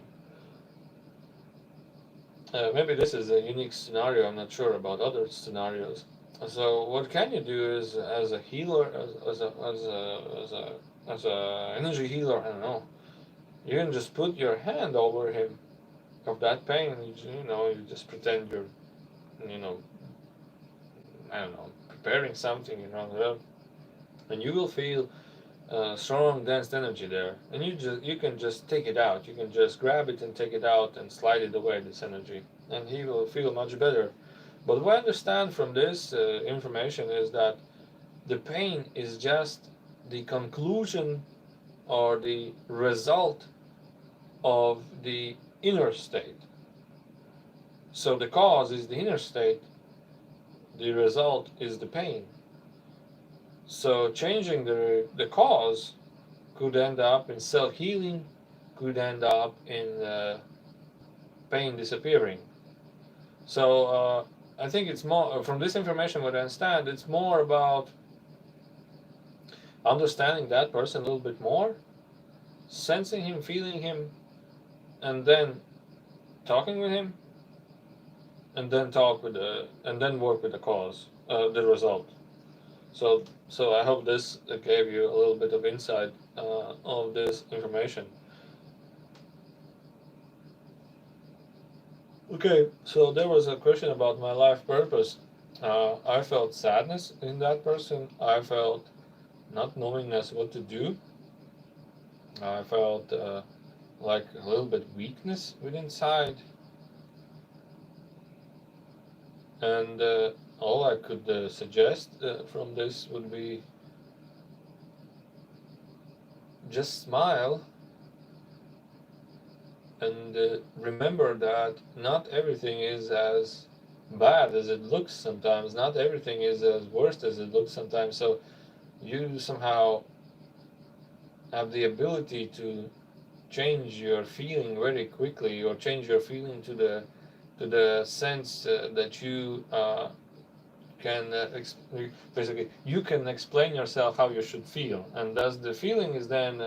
Maybe this is a unique scenario. I'm not sure about other scenarios. So what can you do is, as a healer, as a energy healer, I don't know. You can just put your hand over him of that pain, and you just pretend you're, you know, I don't know, preparing something, and you will feel strong, dense energy there, and you can just take it out. You can just grab it and take it out and slide it away, this energy, and he will feel much better. But what I understand from this information is that the pain is just the conclusion or the result of the inner state. So the cause is the inner state, the result is the pain. So changing the cause could end up in self-healing, could end up in pain disappearing. So I think it's more, from this information what I understand, it's more about understanding that person a little bit more, sensing him, feeling him, and then talking with him, and then work with the cause, the result. So I hope this gave you a little bit of insight of this information. Okay, so there was a question about my life purpose. I felt sadness in that person. I felt not knowingness what to do. I felt like a little bit weakness within inside. And all I could suggest from this would be just smile and remember that not everything is as bad as it looks sometimes. Not everything is as worst as it looks sometimes. So you somehow have the ability to change your feeling very quickly, or change your feeling to the sense that you can basically you can explain yourself how you should feel, and thus the feeling is then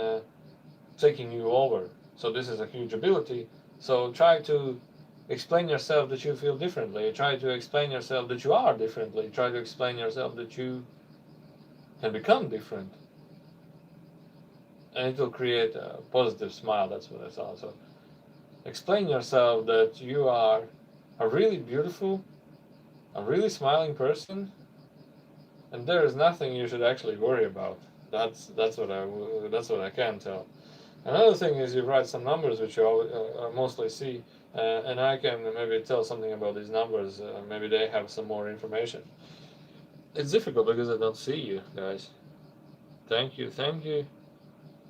taking you over. So this is a huge ability. So try to explain yourself that you feel differently. Try to explain yourself that you are differently. Try to explain yourself that you can become different. And it will create a positive smile. That's what I saw. So explain yourself that you are a really beautiful, a really smiling person, and there is nothing you should actually worry about. That's what I can tell. Another thing is you write some numbers, which you mostly see, and I can maybe tell something about these numbers. Maybe they have some more information. It's difficult because I don't see you guys. Thank you,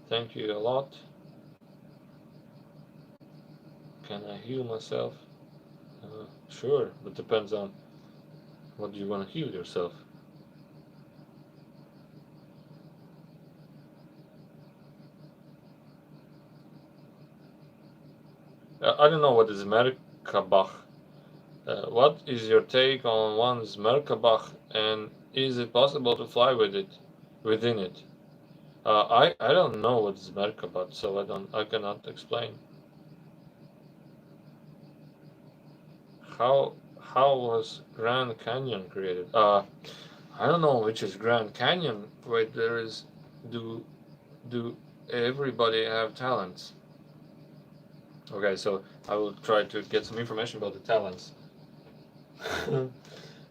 a lot. Can I heal myself? Sure, but depends on what you want to heal yourself. I don't know what is Merkabah. What is your take on one's Merkabah, and is it possible to fly with it, within it? I don't know what is Merkabah, so I cannot explain. How was Grand Canyon created? I don't know which is Grand Canyon. Wait, there is. Do everybody have talents? Okay, so I will try to get some information about the talents.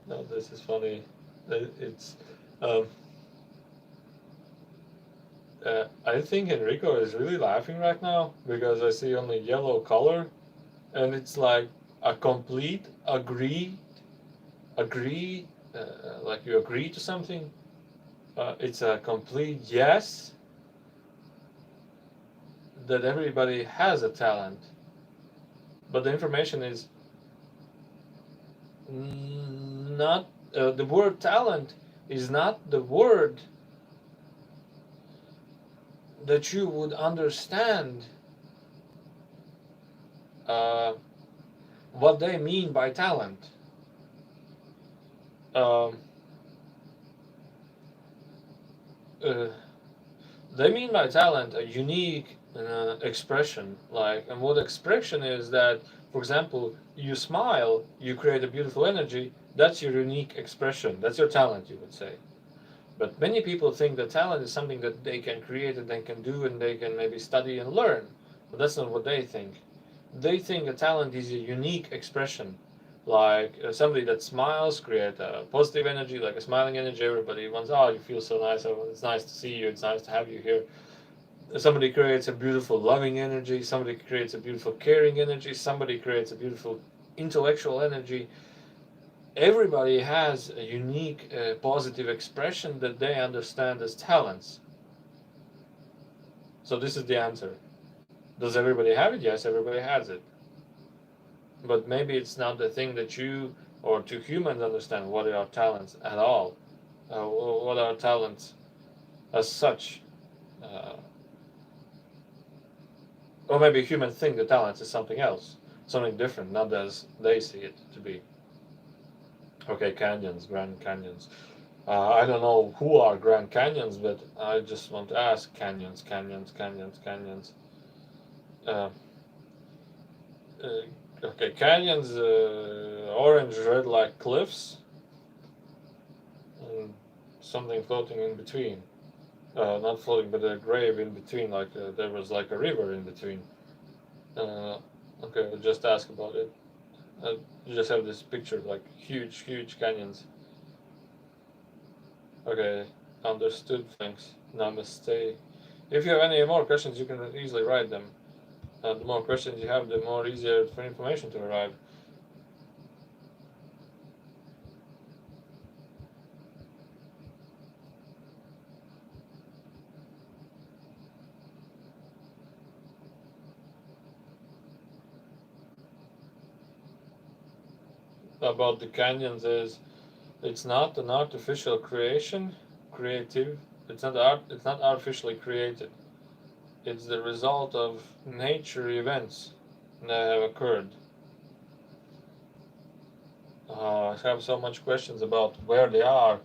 No, this is funny. It's. Um, I think Enrico is really laughing right now because I see only yellow color, and it's like a complete agree, like you agree to something. It's a complete yes that everybody has a talent, but the information is not the word talent is not the word that you would understand uh, what they mean by talent. Um, uh, they mean by talent a unique expression. Like, and what expression is that, for example, you smile, you create a beautiful energy. That's your unique expression. That's your talent, you would say. But many people think that talent is something that they can create and they can do and they can maybe study and learn. But that's not what they think. They think a talent is a unique expression. Like somebody that smiles, create a positive energy, like a smiling energy. Everybody wants, oh, you feel so nice. Oh, it's nice to see you. It's nice to have you here. Somebody creates a beautiful loving energy. Somebody creates a beautiful caring energy. Somebody creates a beautiful intellectual energy. Everybody has a unique positive expression that they understand as talents. So this is the answer. Does everybody have it? Yes, everybody has it. But maybe it's not the thing that you or two humans understand what are talents at all. What are talents as such? Uh, or maybe humans think the talents is something else, something different, not as they see it to be. Okay, canyons, Grand Canyons. I don't know who are Grand Canyons, but I just want to ask canyons, canyons, canyons, canyons. Uh, okay, canyons, orange, red like cliffs, and something floating in between. Not floating, but a grave in between, like there was like a river in between. Okay, I'll just ask about it. You just have this picture, like huge, huge canyons. Okay, understood, thanks. Namaste. If you have any more questions, you can easily write them. The more questions you have, the more easier for information to arrive. About the canyons is, it's not an artificial creation, creative. It's not art. It's not artificially created. It's the result of nature events that have occurred. I have so much questions about where they are,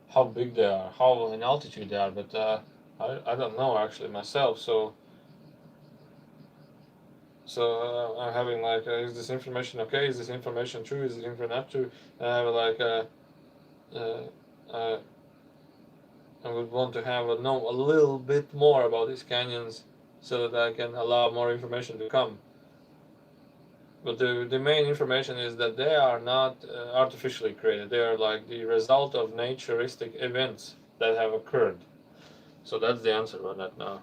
how big they are, how in altitude they are, but I don't know actually myself. So I'm having like, is this information okay? Is this information true? Is this information not true? And I have like, uh, uh, I would want to have know a little bit more about these canyons so that I can allow more information to come. But the main information is that they are not artificially created. They are like the result of naturistic events that have occurred. So that's the answer on that now.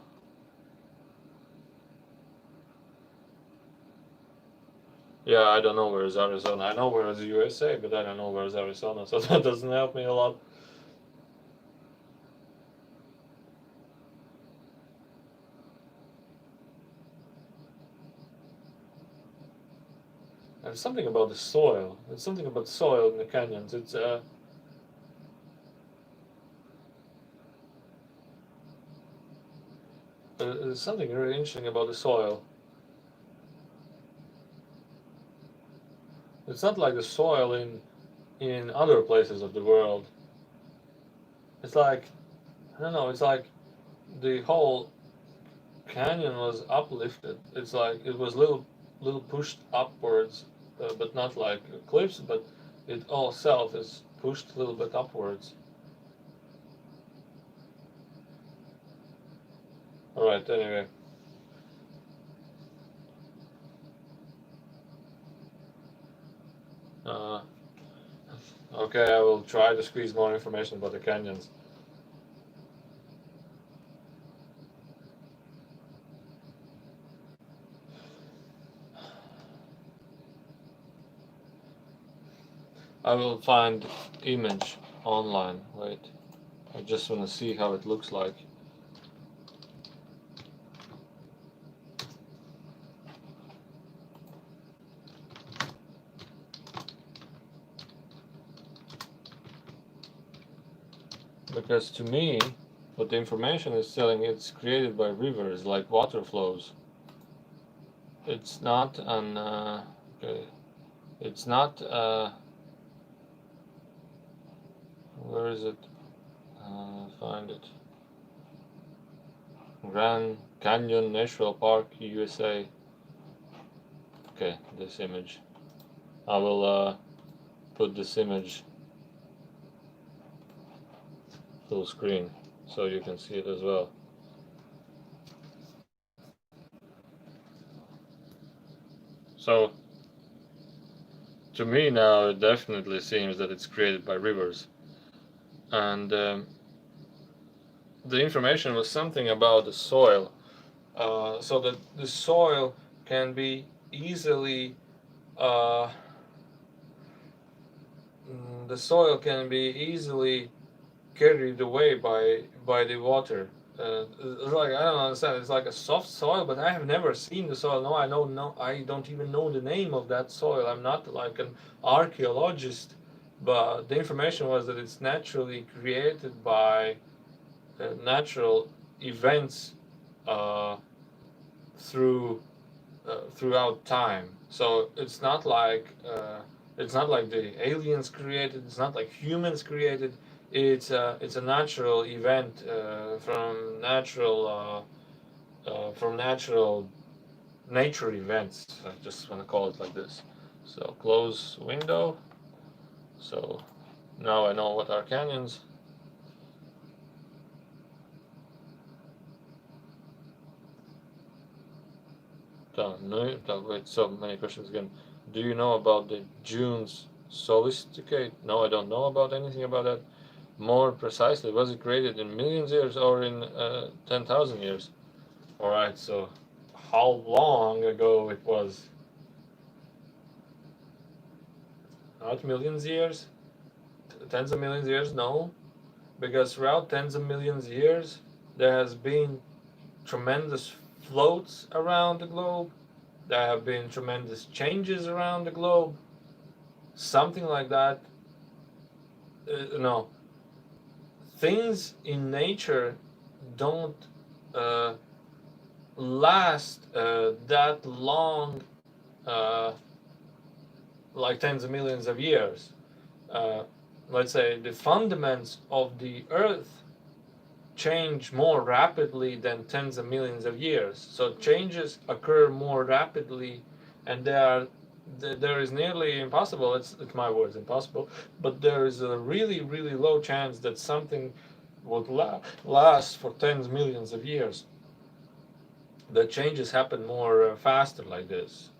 Yeah, I don't know where is Arizona. I know where is the USA, but I don't know where is Arizona. So that doesn't help me a lot. And something about the soil. It's something about soil in the canyons. It's there's something really interesting about the soil. It's not like the soil in other places of the world. It's like, I don't know. It's like the whole canyon was uplifted. It's like it was little pushed upwards, but not like cliffs, but it all self is pushed a little bit upwards. All right. Anyway. Uh, okay, I will try to squeeze more information about the canyons. I will find image online. Wait, I just want to see how it looks like. Because to me, what the information is telling, it's created by rivers, like water flows. It's not an. Okay, it's not. Where is it? Find it. Grand Canyon National Park, USA. Okay, this image. I will put this image full screen so you can see it as well. So, to me now, it definitely seems that it's created by rivers. And the information was something about the soil. So that the soil can be easily carried away by the water. It's like, I don't understand. It's like a soft soil, but I have never seen the soil. No, I don't even know the name of that soil. I'm not like an archaeologist, but the information was that it's naturally created by natural events uh, through throughout time. So it's not like the aliens created. It's not like humans created. It's a natural event from natural nature events. I just want to call it like this. So close window. So now I know what are canyons. Wait, so many questions again. Do you know about the June's solstice? No, I don't know about anything about that. More precisely, was it created in millions years or in 10,000 years? Alright, so how long ago it was? Not millions years? Tens of millions of years? No. Because throughout tens of millions of years, there has been tremendous floats around the globe. There have been tremendous changes around the globe. Something like that. No. Things in nature don't uh, last that long, uh, like tens of millions of years. Uh, let's say the fundamentals of the earth change more rapidly than tens of millions of years. So changes occur more rapidly, and there is nearly impossible. It's my words, impossible, but there is a really low chance that something would last for tens of millions of years. The changes happen more faster like this.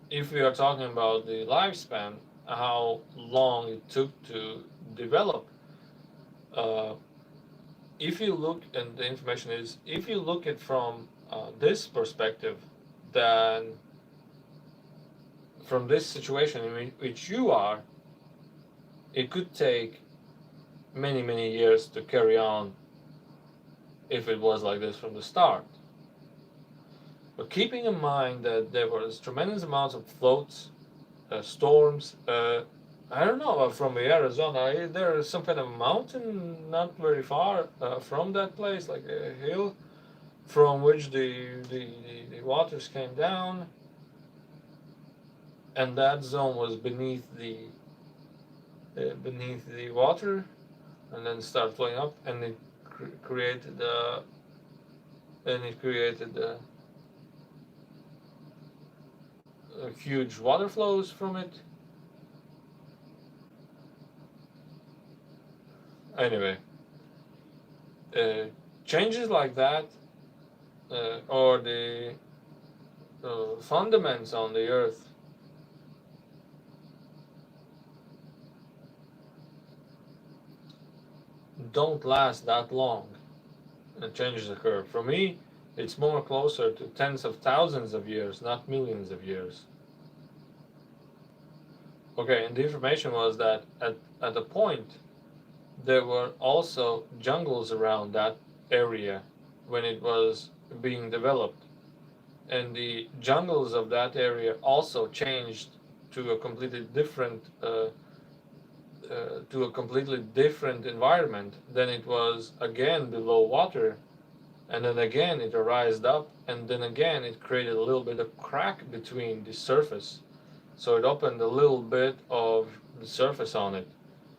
If we are talking about the lifespan, how long it took to develop, uh, if you look, and the information is, if you look at from this perspective, then from this situation in which you are, it could take many years to carry on if it was like this from the start. But keeping in mind that there was tremendous amounts of floats storms. I don't know, from Arizona, there is some kind of mountain not very far from that place, like a hill from which the waters came down, and that zone was beneath the water, and then started flowing up, and it created huge water flows from it. Anyway, changes like that, or the fundaments on the earth, don't last that long. Changes occur. For me, it's more closer to tens of thousands of years, not millions of years. Okay, and the information was that at a point there were also jungles around that area when it was being developed, and the jungles of that area also changed to a completely different environment. Then it was again below water, and then again it rised up, and then again it created a little bit of crack between the surface, so it opened a little bit of the surface on it.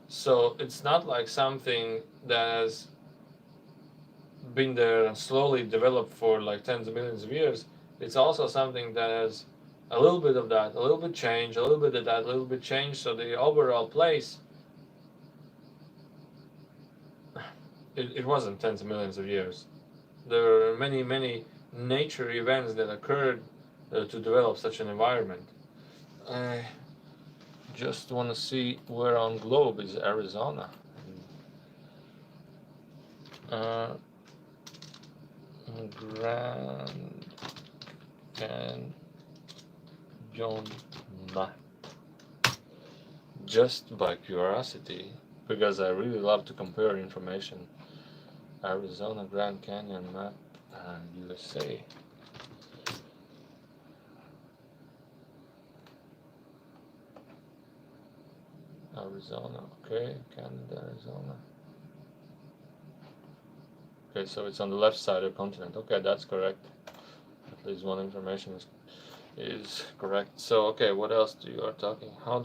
So it's not like something that has been there and slowly developed for like tens of millions of years. It's also something that has a little bit of that, a little bit change, a little bit of that, a little bit change. So the overall place, it wasn't tens of millions of years. There are many, many nature events that occurred to develop such an environment. I just want to see where on globe is Arizona. Grand Canyon map. Just by curiosity, because I really love to compare information. Arizona Grand Canyon map, USA. Arizona, okay, Canada, Arizona. Okay, so it's on the left side of the continent. Okay, that's correct. At least one information is correct. So, okay, what else do you are talking? How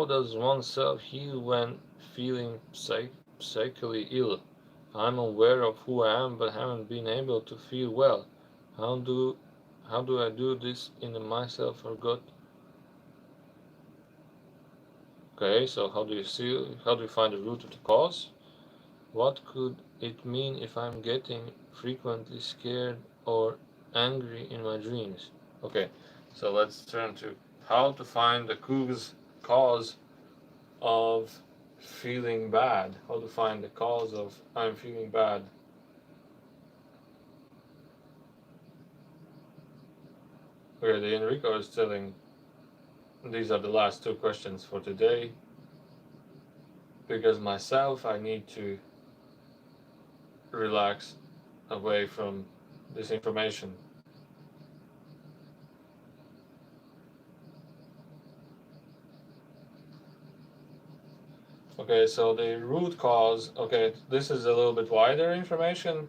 does oneself heal when feeling psychically ill? I'm aware of who I am, but haven't been able to feel well. How do I do this in myself or God? Okay, so how do you find the root of the cause? What could it mean if I'm getting frequently scared or angry in my dreams? Okay, so let's turn to how to find the cause of feeling bad. How to find the cause of I'm feeling bad. Okay, the Enrico is telling these are the last two questions for today, because myself, I need to relax away from this information. Okay, so the root cause, okay, this is a little bit wider information,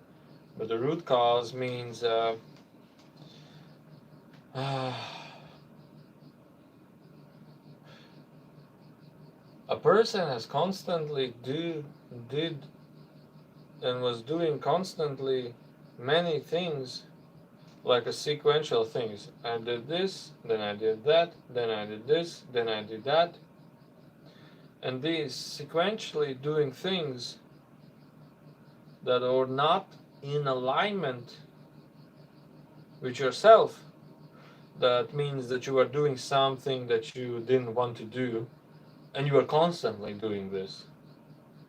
but the root cause means a person has constantly did and was doing constantly many things, like a sequential things. I did this, then I did that, then I did this, then I did that. And these sequentially doing things that are not in alignment with yourself, that means that you are doing something that you didn't want to do, and you are constantly doing this,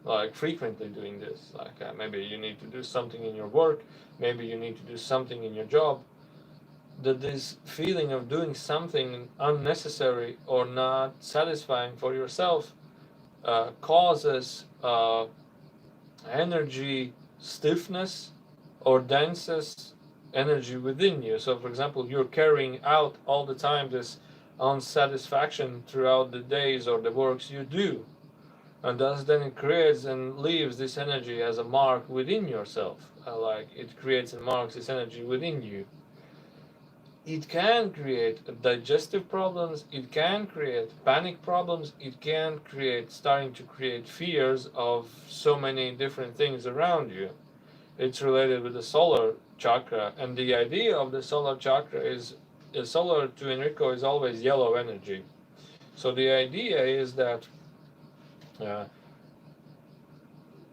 like frequently doing this. Like maybe you need to do something in your work, maybe you need to do something in your job, that this feeling of doing something unnecessary or not satisfying for yourself causes energy stiffness or denseness energy within you. So, for example, you're carrying out all the time this unsatisfaction throughout the days or the works you do, and thus then it creates and leaves this energy as a mark within yourself. Like it creates and marks this energy within you. It can create digestive problems, it can create panic problems, it can create starting to create fears of so many different things around you. It's related with the solar chakra, and the idea of the solar chakra is solar to Enrico is always yellow energy. So the idea is that uh,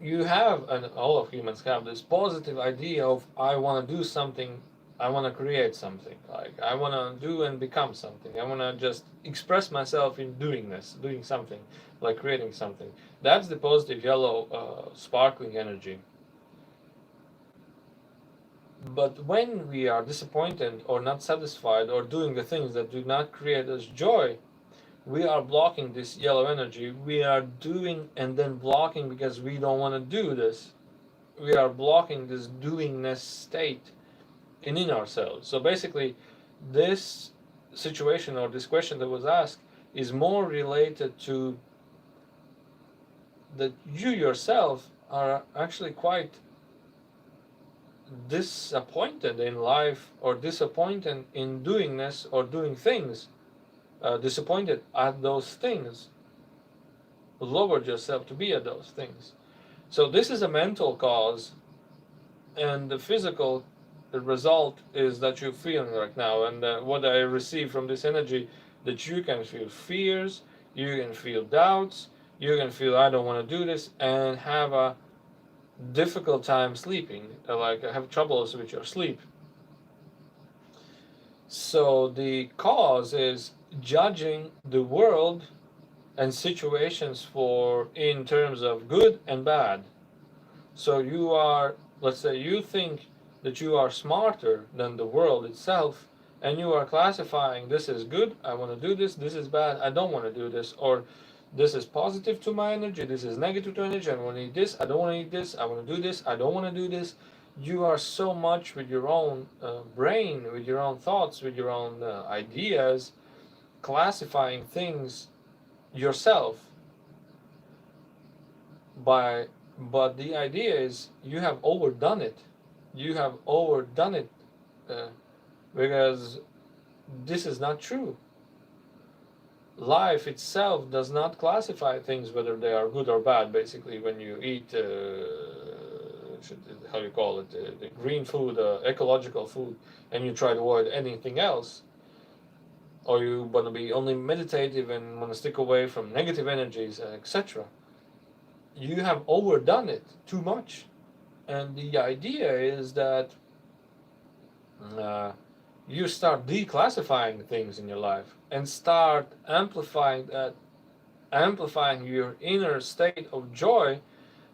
you have, and all of humans have, this positive idea of I want to do something, I want to create something, like I want to do and become something, I want to just express myself in doing this, doing something, like creating something. That's the positive yellow sparkling energy. But when we are disappointed or not satisfied or doing the things that do not create us joy, we are blocking this yellow energy. We are doing and then blocking because we don't want to do this. We are blocking this doingness state in ourselves. So basically, this situation or this question that was asked is more related to that you yourself are actually quite disappointed in life or disappointed in doingness or doing things, disappointed at those things, lowered yourself to be at those things. So this is a mental cause, and the physical result is that you're feeling right now. And what I receive from this energy, that you can feel fears, you can feel doubts, you can feel I don't want to do this, and have a difficult time sleeping, like have troubles with your sleep. So the cause is judging the world and situations for in terms of good and bad. So you are, let's say you think that you are smarter than the world itself, and you are classifying this is good, I want to do this is bad, I don't want to do this, or this is positive to my energy, this is negative to energy, I want to eat this, I don't want to eat this, I want to do this, I don't want to do this. You are so much with your own brain, with your own thoughts, with your own ideas, classifying things yourself by, but the idea is you have overdone it. You have overdone it uh, because this is not true. Life itself does not classify things whether they are good or bad. Basically, when you eat, how you call it, the green food, ecological food, and you try to avoid anything else, or you want to be only meditative and want to stick away from negative energies, etc., you have overdone it too much. And the idea is that uh, you start declassifying things in your life and start amplifying your inner state of joy,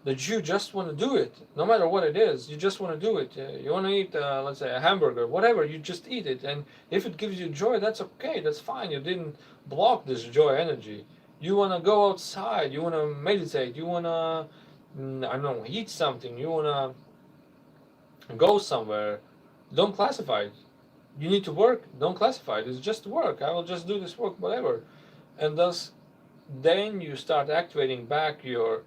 that you just want to do it no matter what it is. You just want to do it. You want to eat let's say a hamburger, whatever, you just eat it, and if it gives you joy, that's okay, that's fine. You didn't block this joy energy. You want to go outside, you want to meditate, you want to I don't know, eat something, you want to go somewhere, don't classify it. You need to work, don't classify it. It's just work. I will just do this work, whatever. And thus, then you start activating back your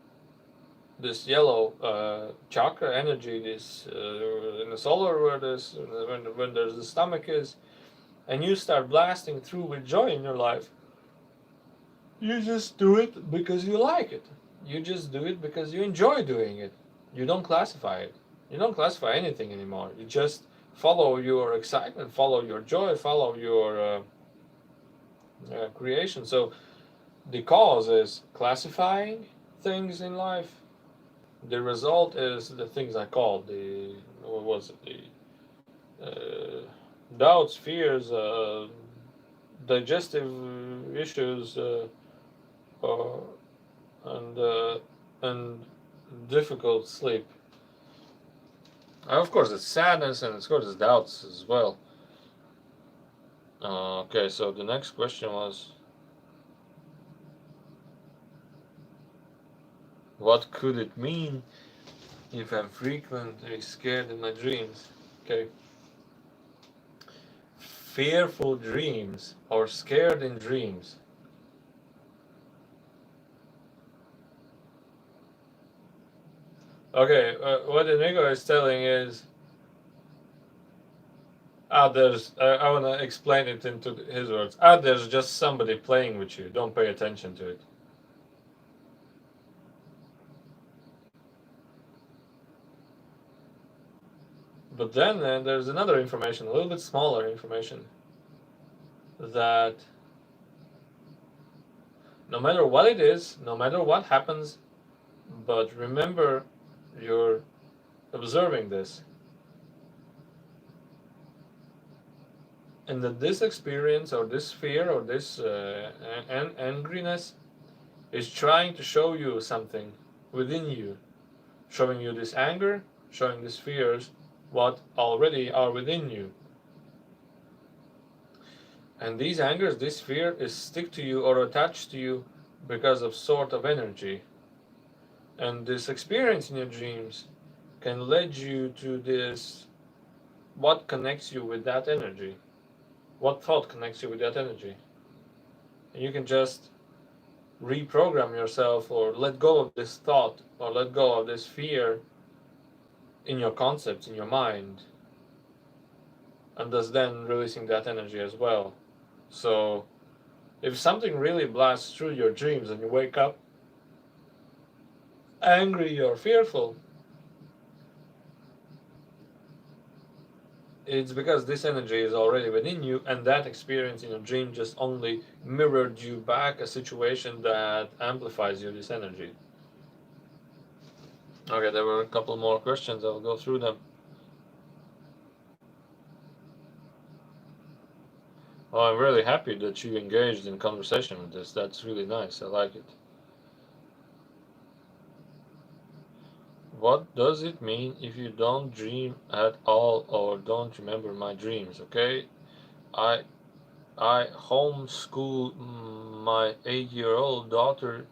this yellow chakra energy, this in the solar where this when there's the stomach is, and you start blasting through with joy in your life. You just do it because you like it. You just do it because you enjoy doing it. You don't classify it. You don't classify anything anymore. You just follow your excitement, follow your joy, follow your creation. So the cause is classifying things in life. The result is the things I called the, what was it, the doubts, fears, digestive issues, uh, and difficult sleep. Of course, it's sadness, and of course, it's doubts as well. Okay, so the next question was, what could it mean if I'm frequently scared in my dreams? Okay. fearful dreams or scared in dreams. Okay, what Enrico is telling is, there's, I want to explain it into his words. There's just somebody playing with you. Don't pay attention to it. But then there's another information, a little bit smaller information, that no matter what it is, no matter what happens, but remember you're observing this. And that this experience or this fear or this angriness is trying to show you something within you, showing you this anger, showing these fears, what already are within you. And these angers, this fear is stick to you or attached to you because of sort of energy. And this experience in your dreams can lead you to this, what connects you with that energy? What thought connects you with that energy? And you can just reprogram yourself or let go of this thought or let go of this fear in your concepts, in your mind, and thus then releasing that energy as well. So if something really blasts through your dreams and you wake up angry or fearful, it's because this energy is already within you, and that experience in your dream just only mirrored you back a situation that amplifies you this energy. Okay, there were a couple more questions. I'll go through them. Oh, I'm really happy that you engaged in conversation with this. That's really nice. I like it. What does it mean if you don't dream at all or don't remember my dreams? Okay, I homeschool my 8-year-old daughter.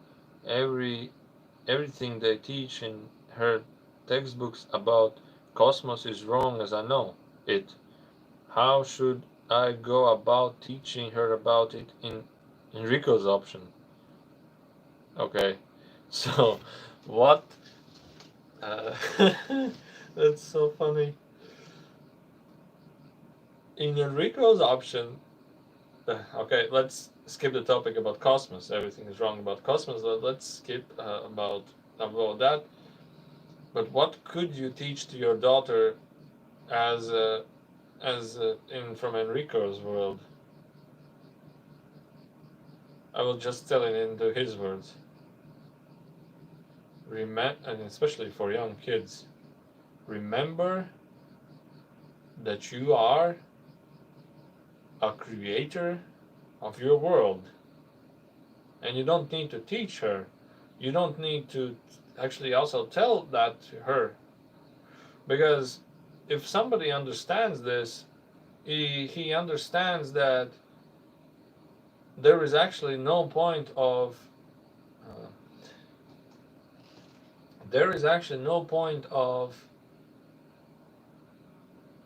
Everything they teach in her textbooks about cosmos is wrong as I know it. How should I go about teaching her about it in Enrico's option? Okay, so what? Uh, that's so funny. In Enrico's option, okay, let's skip the topic about cosmos. Everything is wrong about cosmos. Let's skip about that. But what could you teach to your daughter as in from Enrico's world? I will just tell it into his words. And especially for young kids, remember that you are a creator of your world, and you don't need to teach her. You don't need to actually also tell that to her, because if somebody understands this, he understands that there is actually no point of uh, there is actually no point of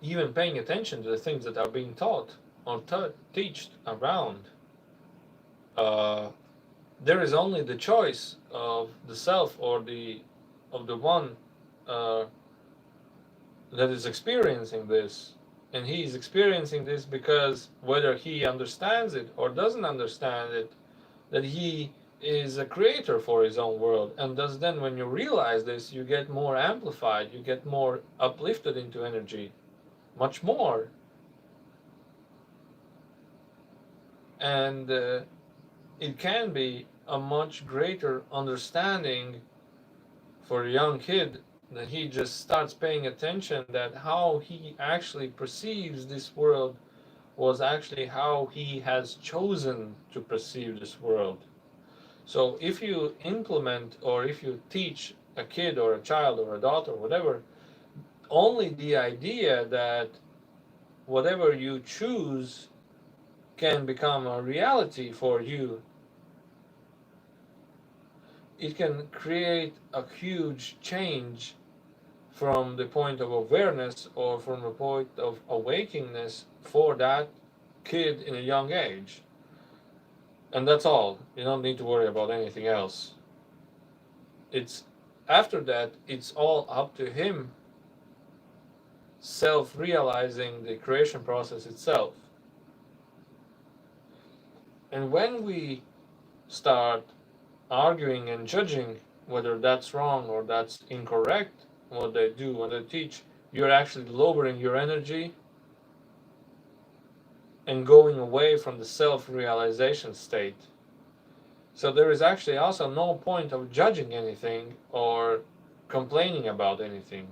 even paying attention to the things that are being taught or taught around. There is only the choice of the self or of the one uh, that is experiencing this, and he is experiencing this because whether he understands it or doesn't understand it, that he is a creator for his own world. And thus then when you realize this, you get more amplified, you get more uplifted into energy, much more. And it can be a much greater understanding for a young kid, that he just starts paying attention that how he actually perceives this world was actually how he has chosen to perceive this world. So if you implement or if you teach a kid or a child or a daughter or whatever only the idea that whatever you choose can become a reality for you, it can create a huge change from the point of awareness or from the point of awakeness for that kid in a young age. And that's all. You don't need to worry about anything else. It's after that, it's all up to him self-realizing the creation process itself. And when we start arguing and judging whether that's wrong or that's incorrect, what they do, what they teach, you're actually lowering your energy and going away from the self-realization state. So there is actually also no point of judging anything or complaining about anything.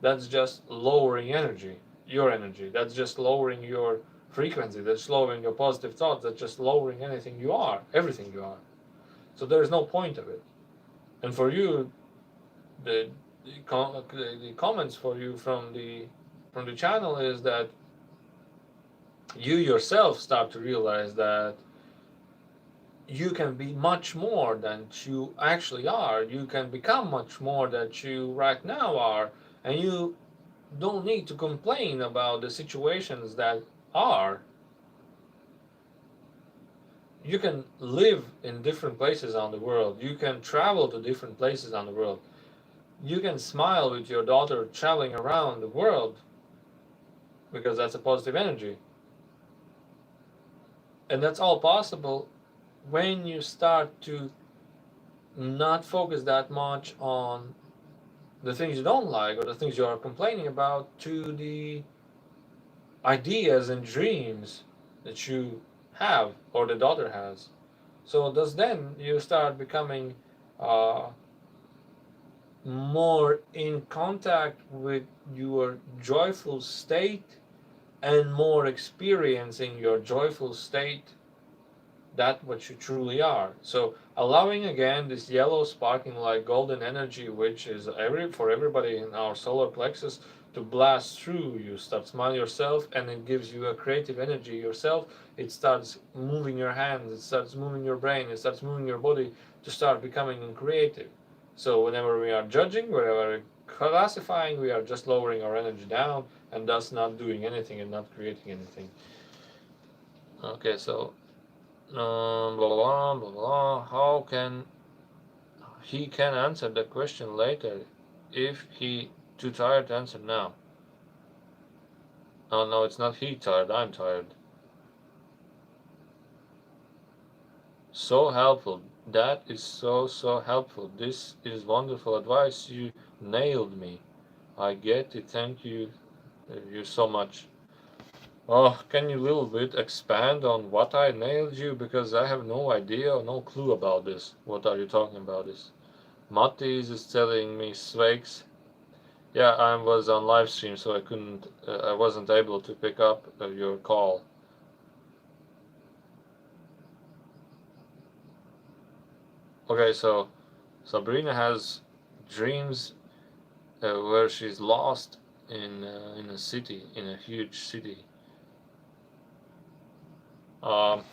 That's just lowering energy, your energy. That's just lowering your frequency. That's lowering your positive thoughts. That's just lowering anything you are, everything you are. So there is no point of it. And for you, the comments for you from the channel is that you yourself start to realize that you can be much more than you actually are. You can become much more than you right now are, and you don't need to complain about the situations that are. You can live in different places on the world. You can travel to different places on the world. You can smile with your daughter traveling around the world because that's a positive energy. And that's all possible when you start to not focus that much on the things you don't like or the things you are complaining about to the ideas and dreams that you have or the daughter has. So thus then you start becoming uh, more in contact with your joyful state and more experiencing your joyful state, that what you truly are. So allowing again this yellow sparking like golden energy, which is for everybody in our solar plexus, to blast through. You start smiling yourself, and it gives you a creative energy yourself. It starts moving your hands, it starts moving your brain, it starts moving your body to start becoming creative. So whenever we are judging, whenever we're classifying, we are just lowering our energy down and thus not doing anything and not creating anything. Okay, so blah, blah, blah, blah. How can he can answer the question later if he too tired to answer now? Oh no, it's not he tired, I'm tired. So helpful. That is so helpful. This is wonderful advice. You nailed me. I get it. Thank you so much. Oh, can you a little bit expand on what I nailed you? Because I have no idea, no clue about this. What are you talking about this? Mattis is telling me Sveiks. Yeah, I was on live stream, so I wasn't able to pick up your call. Okay, so Sabrina has dreams where she's lost in a city, in a huge city. Um,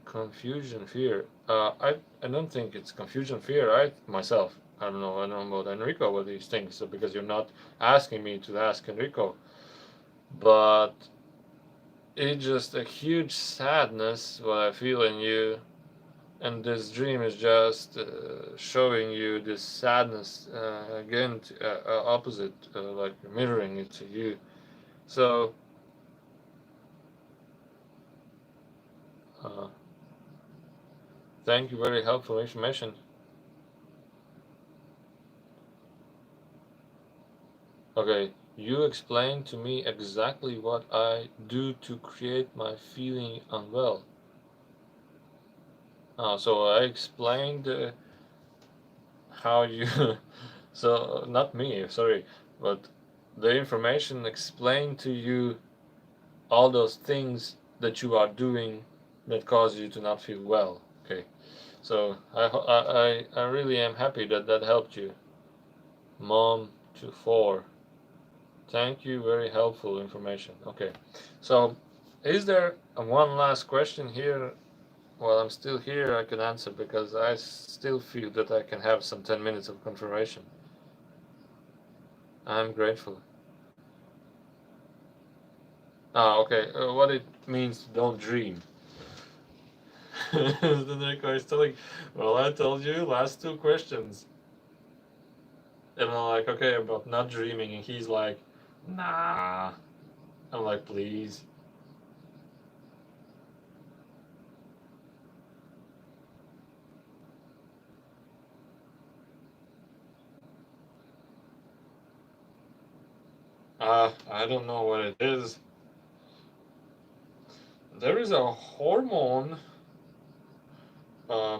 Confusion, fear. I don't think it's confusion, fear. Myself, I don't know. I don't know about Enrico with these things. So because you're not asking me to ask Enrico, but it's just a huge sadness what I feel in you, and this dream is just showing you this sadness again, opposite, like mirroring it to you. So. Uh, Thank you, very helpful information. Okay, you explained to me exactly what I do to create my feeling unwell. So I explained how you, so not me, sorry, but the information explained to you all those things that you are doing that cause you to not feel well. Okay, so I really am happy that that helped you. Mom to 4. Thank you, very helpful information. Okay, so is there one last question here? While I'm still here, I can answer because I still feel that I can have some 10 minutes of confirmation. I'm grateful. Okay. What it means to don't dream. Then Rico is telling, well, I told you last two questions. And I'm like, okay, about not dreaming. And he's like, nah. I'm like, please. I don't know what it is. There is a hormone. Uh,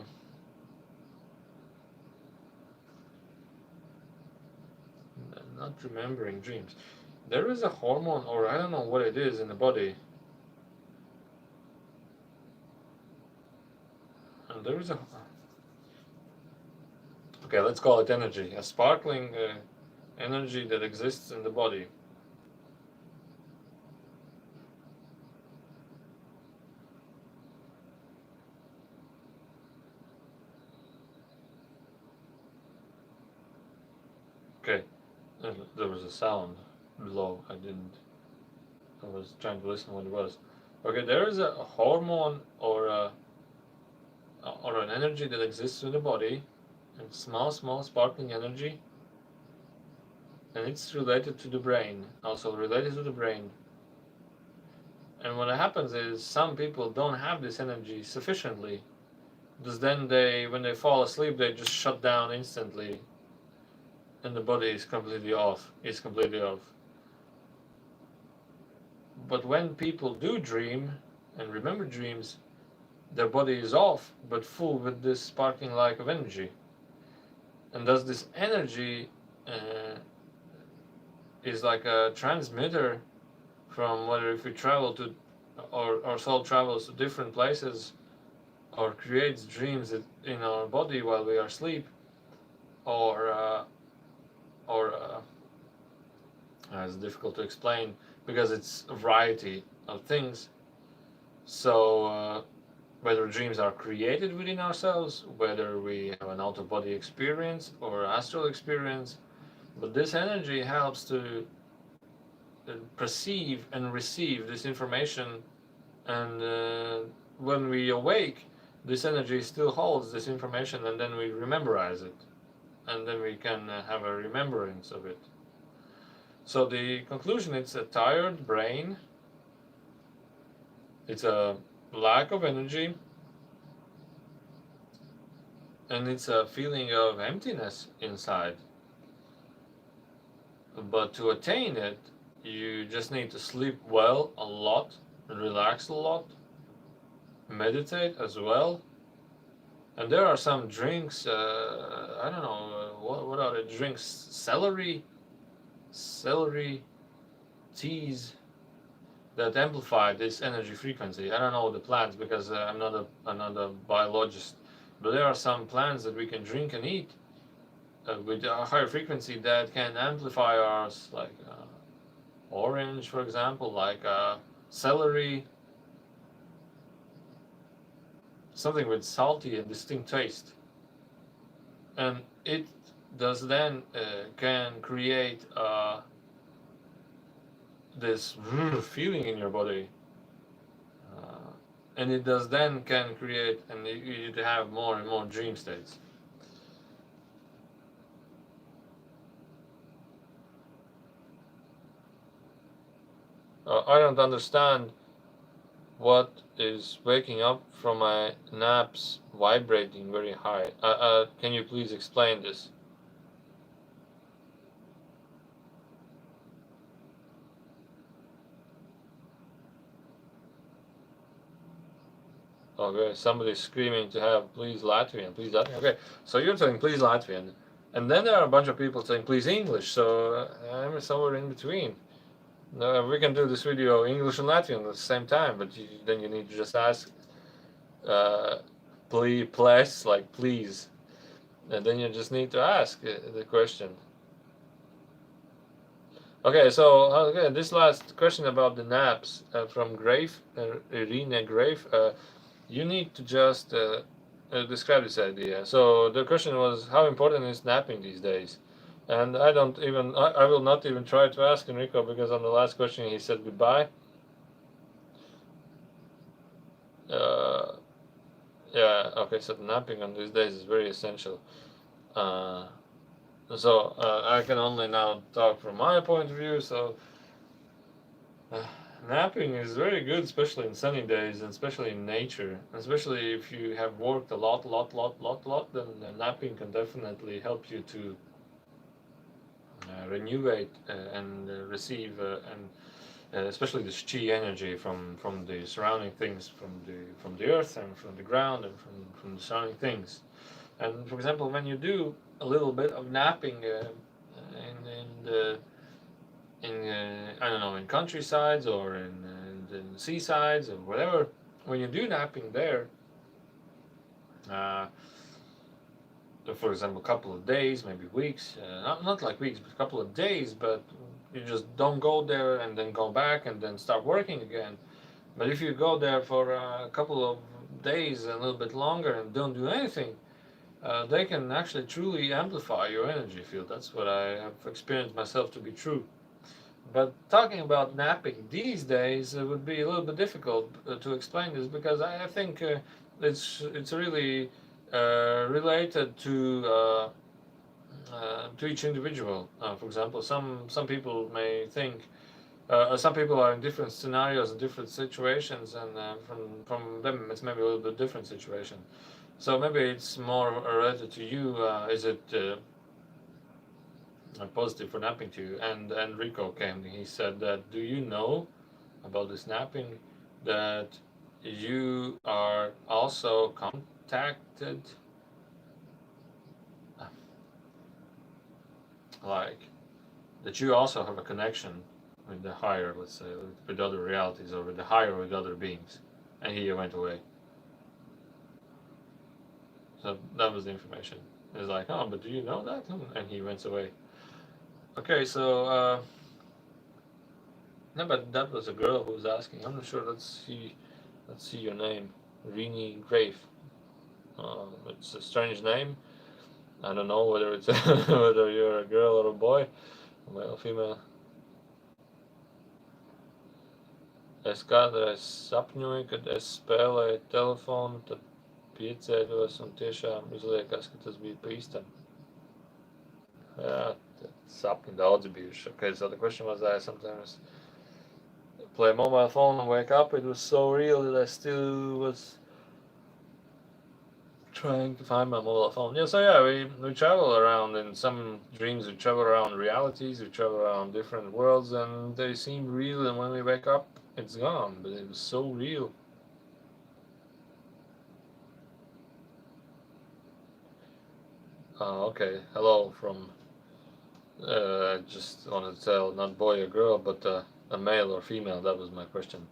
not remembering dreams. There is a hormone, or I don't know what it is in the body. And there is a. Okay, let's call it energy. A sparkling energy that exists in the body. Okay, there was a sound below. I didn't. I was trying to listen what it was. Okay, there is a hormone or an energy that exists in the body, and small sparkling energy, and it's related to the brain. Also related to the brain. And what happens is some people don't have this energy sufficiently, because then when they fall asleep, they just shut down instantly, and the body is completely off. It's completely off. But when people do dream and remember dreams, their body is off, but full with this sparkling light of energy. And thus this energy is like a transmitter from whether if we travel to, or our soul travels to different places, or creates dreams in our body while we are asleep, or it's difficult to explain because it's a variety of things. So whether dreams are created within ourselves, whether we have an out-of-body experience or astral experience, but this energy helps to perceive and receive this information, and when we awake, this energy still holds this information, and then we rememberize it, and then we can have a remembrance of it. So the conclusion, it's a tired brain, it's a lack of energy, and it's a feeling of emptiness inside. But to attain it, you just need to sleep well a lot, relax a lot, meditate as well. And there are some drinks, I don't know, what are the drinks? Celery teas that amplify this energy frequency. I don't know the plants because I'm not a biologist, but there are some plants that we can drink and eat with a higher frequency that can amplify ours, like orange, for example, like celery, something with salty and distinct taste. And it does then can create this feeling in your body. And it does then can create, and you have more and more dream states. I don't understand what is waking up from my naps vibrating very high. Can you please explain this? Okay, somebody's screaming to have please Latvian, please Latvian. Okay, so you're saying please Latvian, and then there are a bunch of people saying please English. So I'm somewhere in between. No, we can do this video English and Latvian at the same time, but then you need to just ask, uh, please, like please, and then you just need to ask the question. Okay, so okay, this last question about the naps from Grave, Irina Grave. You need to just describe this idea. So the question was, how important is napping these days? And I don't even, I will not even try to ask Enrico because on the last question he said goodbye. uh, yeah, okay, so napping on these days is very essential. I can only now talk from my point of view. So uh, napping is very good, especially in sunny days, and especially in nature. Especially if you have worked a lot, then napping can definitely help you to renovate and receive and especially this chi energy from the surrounding things, from the earth and from the ground and from the surrounding things. And for example, when you do a little bit of napping in the I don't know, in countrysides or in seasides or whatever, when you do napping there, uh, for example, a couple of days, maybe weeks, not like weeks, but a couple of days, but you just don't go there and then go back and then start working again. But if you go there for a couple of days, a little bit longer, and don't do anything, they can actually truly amplify your energy field. That's what I have experienced myself to be true. But talking about napping these days would be a little bit difficult to explain this because I think it's really related to each individual. For example, some people may think some people are in different scenarios and different situations, and from them it's maybe a little bit different situation. So maybe it's more related to you. Is it positive for napping to you? And Rico came. He said that, do you know about this napping that you are also contacted, like that you also have a connection with the higher, let's say, with other realities or with the higher, with other beings? And he went away. So that was the information. It's like, oh, but do you know that? And he went away. Okay, so no, but that was a girl who was asking. I'm not sure. Let's see your name, Rini Grave. It's a strange name. I don't know whether it's whether you're a girl or a boy, male or female. Es kādreiz sapņoju, kad es spēlēju telefonu, tad piecēlos un tiešām izliekas, ka tas bija pa īstam. Jā, sapņi daudz bijuši. Okay, so the question was that I sometimes play a mobile phone and wake up. It was so real that I still was trying to find my mobile phone. Yeah, so yeah, we travel around in some dreams. We travel around realities. We travel around different worlds, and they seem real. And when we wake up, it's gone. But it was so real. Okay. Hello from. I just wanted to tell, not boy or girl, but a male or female. That was my question.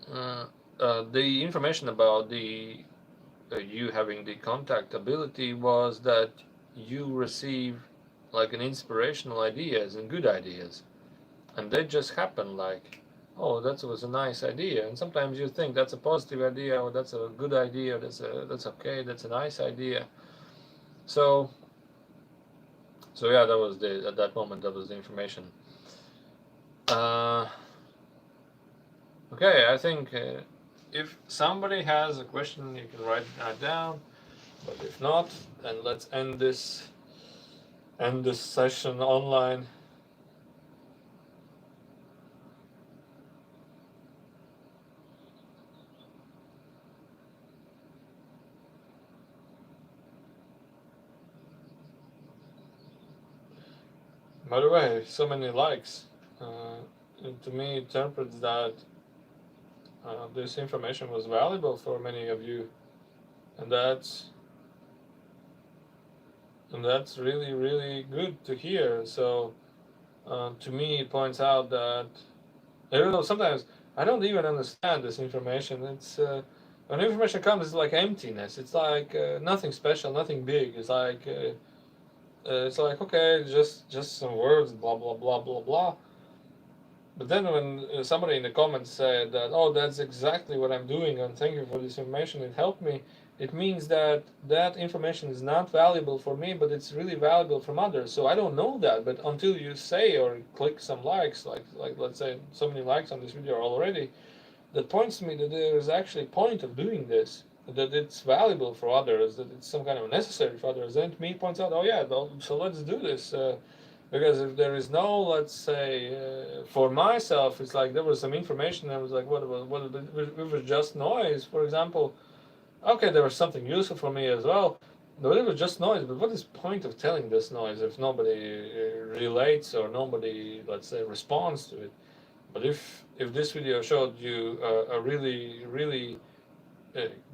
The information about the you having the contact ability was that you receive like an inspirational ideas and good ideas, and they just happen like, oh, that was a nice idea. And sometimes you think that's a positive idea, or that's a good idea, that's okay, that's a nice idea. So yeah, that was the at that moment that was the information. Okay, I think if somebody has a question, you can write it down. But if not, then let's end this session online. By the way, so many likes. To me, it interprets that this information was valuable for many of you, and that's really really good to hear. So to me, it points out that I don't know. Sometimes I don't even understand this information. It's when information comes, it's like emptiness. It's like nothing special, nothing big. It's like okay, just some words, blah blah blah blah blah. But then when somebody in the comments said that, oh, that's exactly what I'm doing, and thank you for this information, it helped me. it means that that information is not valuable for me, but it's really valuable from others. So I don't know that, but until you say or click some likes, like let's say so many likes on this video already, that points to me that there is actually a point of doing this, that it's valuable for others, that it's some kind of necessary for others. Then to me points out, oh yeah, well, so let's do this. Because if there is no, let's say, for myself, it's like there was some information. I was like, what it was just noise, for example. Okay, there was something useful for me as well, but it was just noise. But what is the point of telling this noise if nobody relates or nobody, let's say, responds to it? But if this video showed you a really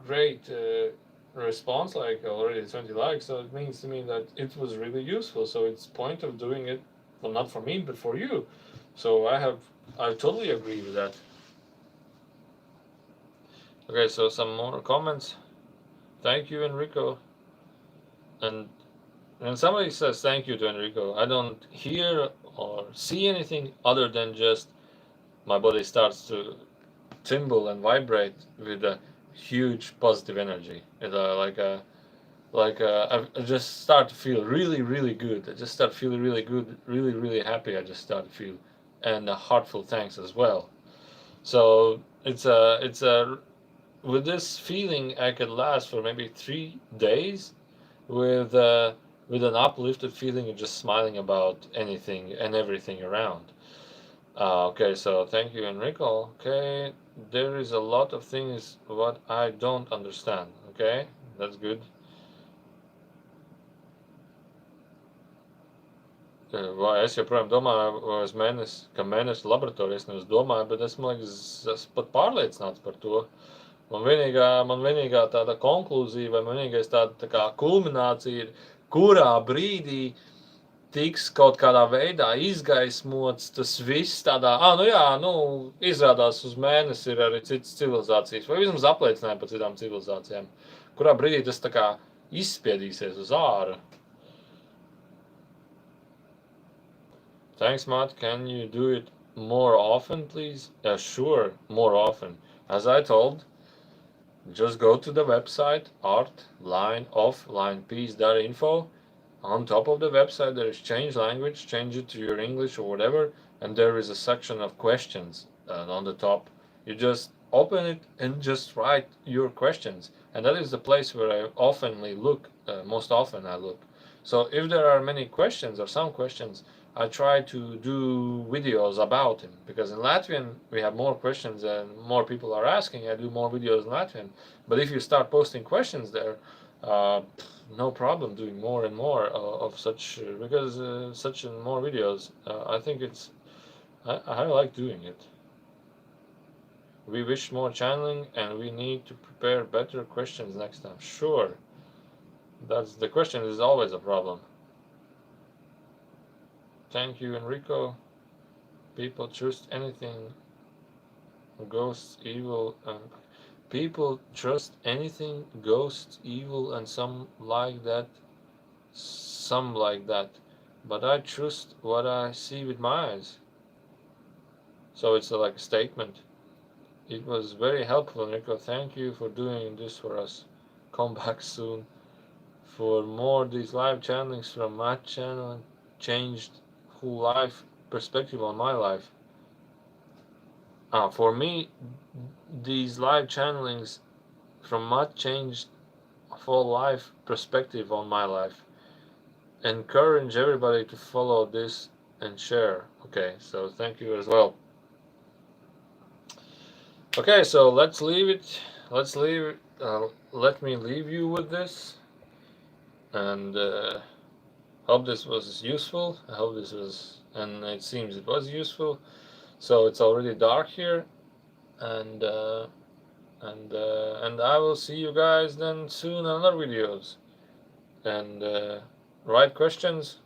great response, like already 20 likes, so it means to me that it was really useful. So it's point of doing it, well, not for me, but for you. So I totally agree with that. Okay, so some more comments. Thank you, Enrico. And somebody says thank you to Enrico, I don't hear or see anything other than just my body starts to tremble and vibrate with a huge positive energy. It's I just start to feel really good. I just start feeling really good, really happy. I just start to feel, and a heartfelt thanks as well. So it's a with this feeling I could last for maybe 3 days with an uplifted feeling and just smiling about anything and everything around. Okay, so thank you, Enrico. Okay, there is a lot of things what I don't understand. Okay, that's good. Vai es joprojām domāju, vai es mēnešu laboratoriju es nevis domāju, bet es, man liekas, esmu pat pārliecināts par to. Man vienīgā tāda konklūzija vai vienīgais tā kā kulminācija ir, kurā brīdī tiks kaut kādā veidā izgaismots tas viss tādā, nu jā, izrādās uz mēnesi ir arī citas civilizācijas, vai vismaz apliecinājumi par citām civilizācijām, kurā brīdī tas tā kā izspiedīsies uz āru. Thanks, Matt. Can you do it more often, please? Sure, more often. As I told, just go to the website, artlineoflinepeace.info. On top of the website, there is change language, change it to your English or whatever, and there is a section of questions on the top. You just open it and just write your questions. And that is the place where I most often I look. So if there are many questions or some questions, I try to do videos about him, because in Latvian we have more questions and more people are asking. I do more videos in Latvian. But if you start posting questions there, no problem doing more and more of such, because such and more videos. I think I like doing it. We wish more channeling and we need to prepare better questions next time. Sure. The question is always a problem. Thank you, Enrico. People trust anything, ghosts, evil, and people trust anything, ghosts, evil, and some like that. But I trust what I see with my eyes. So it's like a statement. It was very helpful, Enrico. Thank you for doing this for us. Come back soon for more these live channelings from my channel. Changed whole life perspective on my life. For me, these live channelings from Matt changed full life perspective on my life. Encourage everybody to follow this and share. Okay, so thank you as well. Okay, so let's leave it. Let me leave you with this, and hope this was useful. I hope this was, and it seems it was useful. So it's already dark here, and I will see you guys then soon on other videos. And write questions,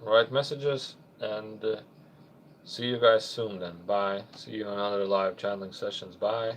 write messages, and see you guys soon then. Bye. See you on other live channeling sessions. Bye.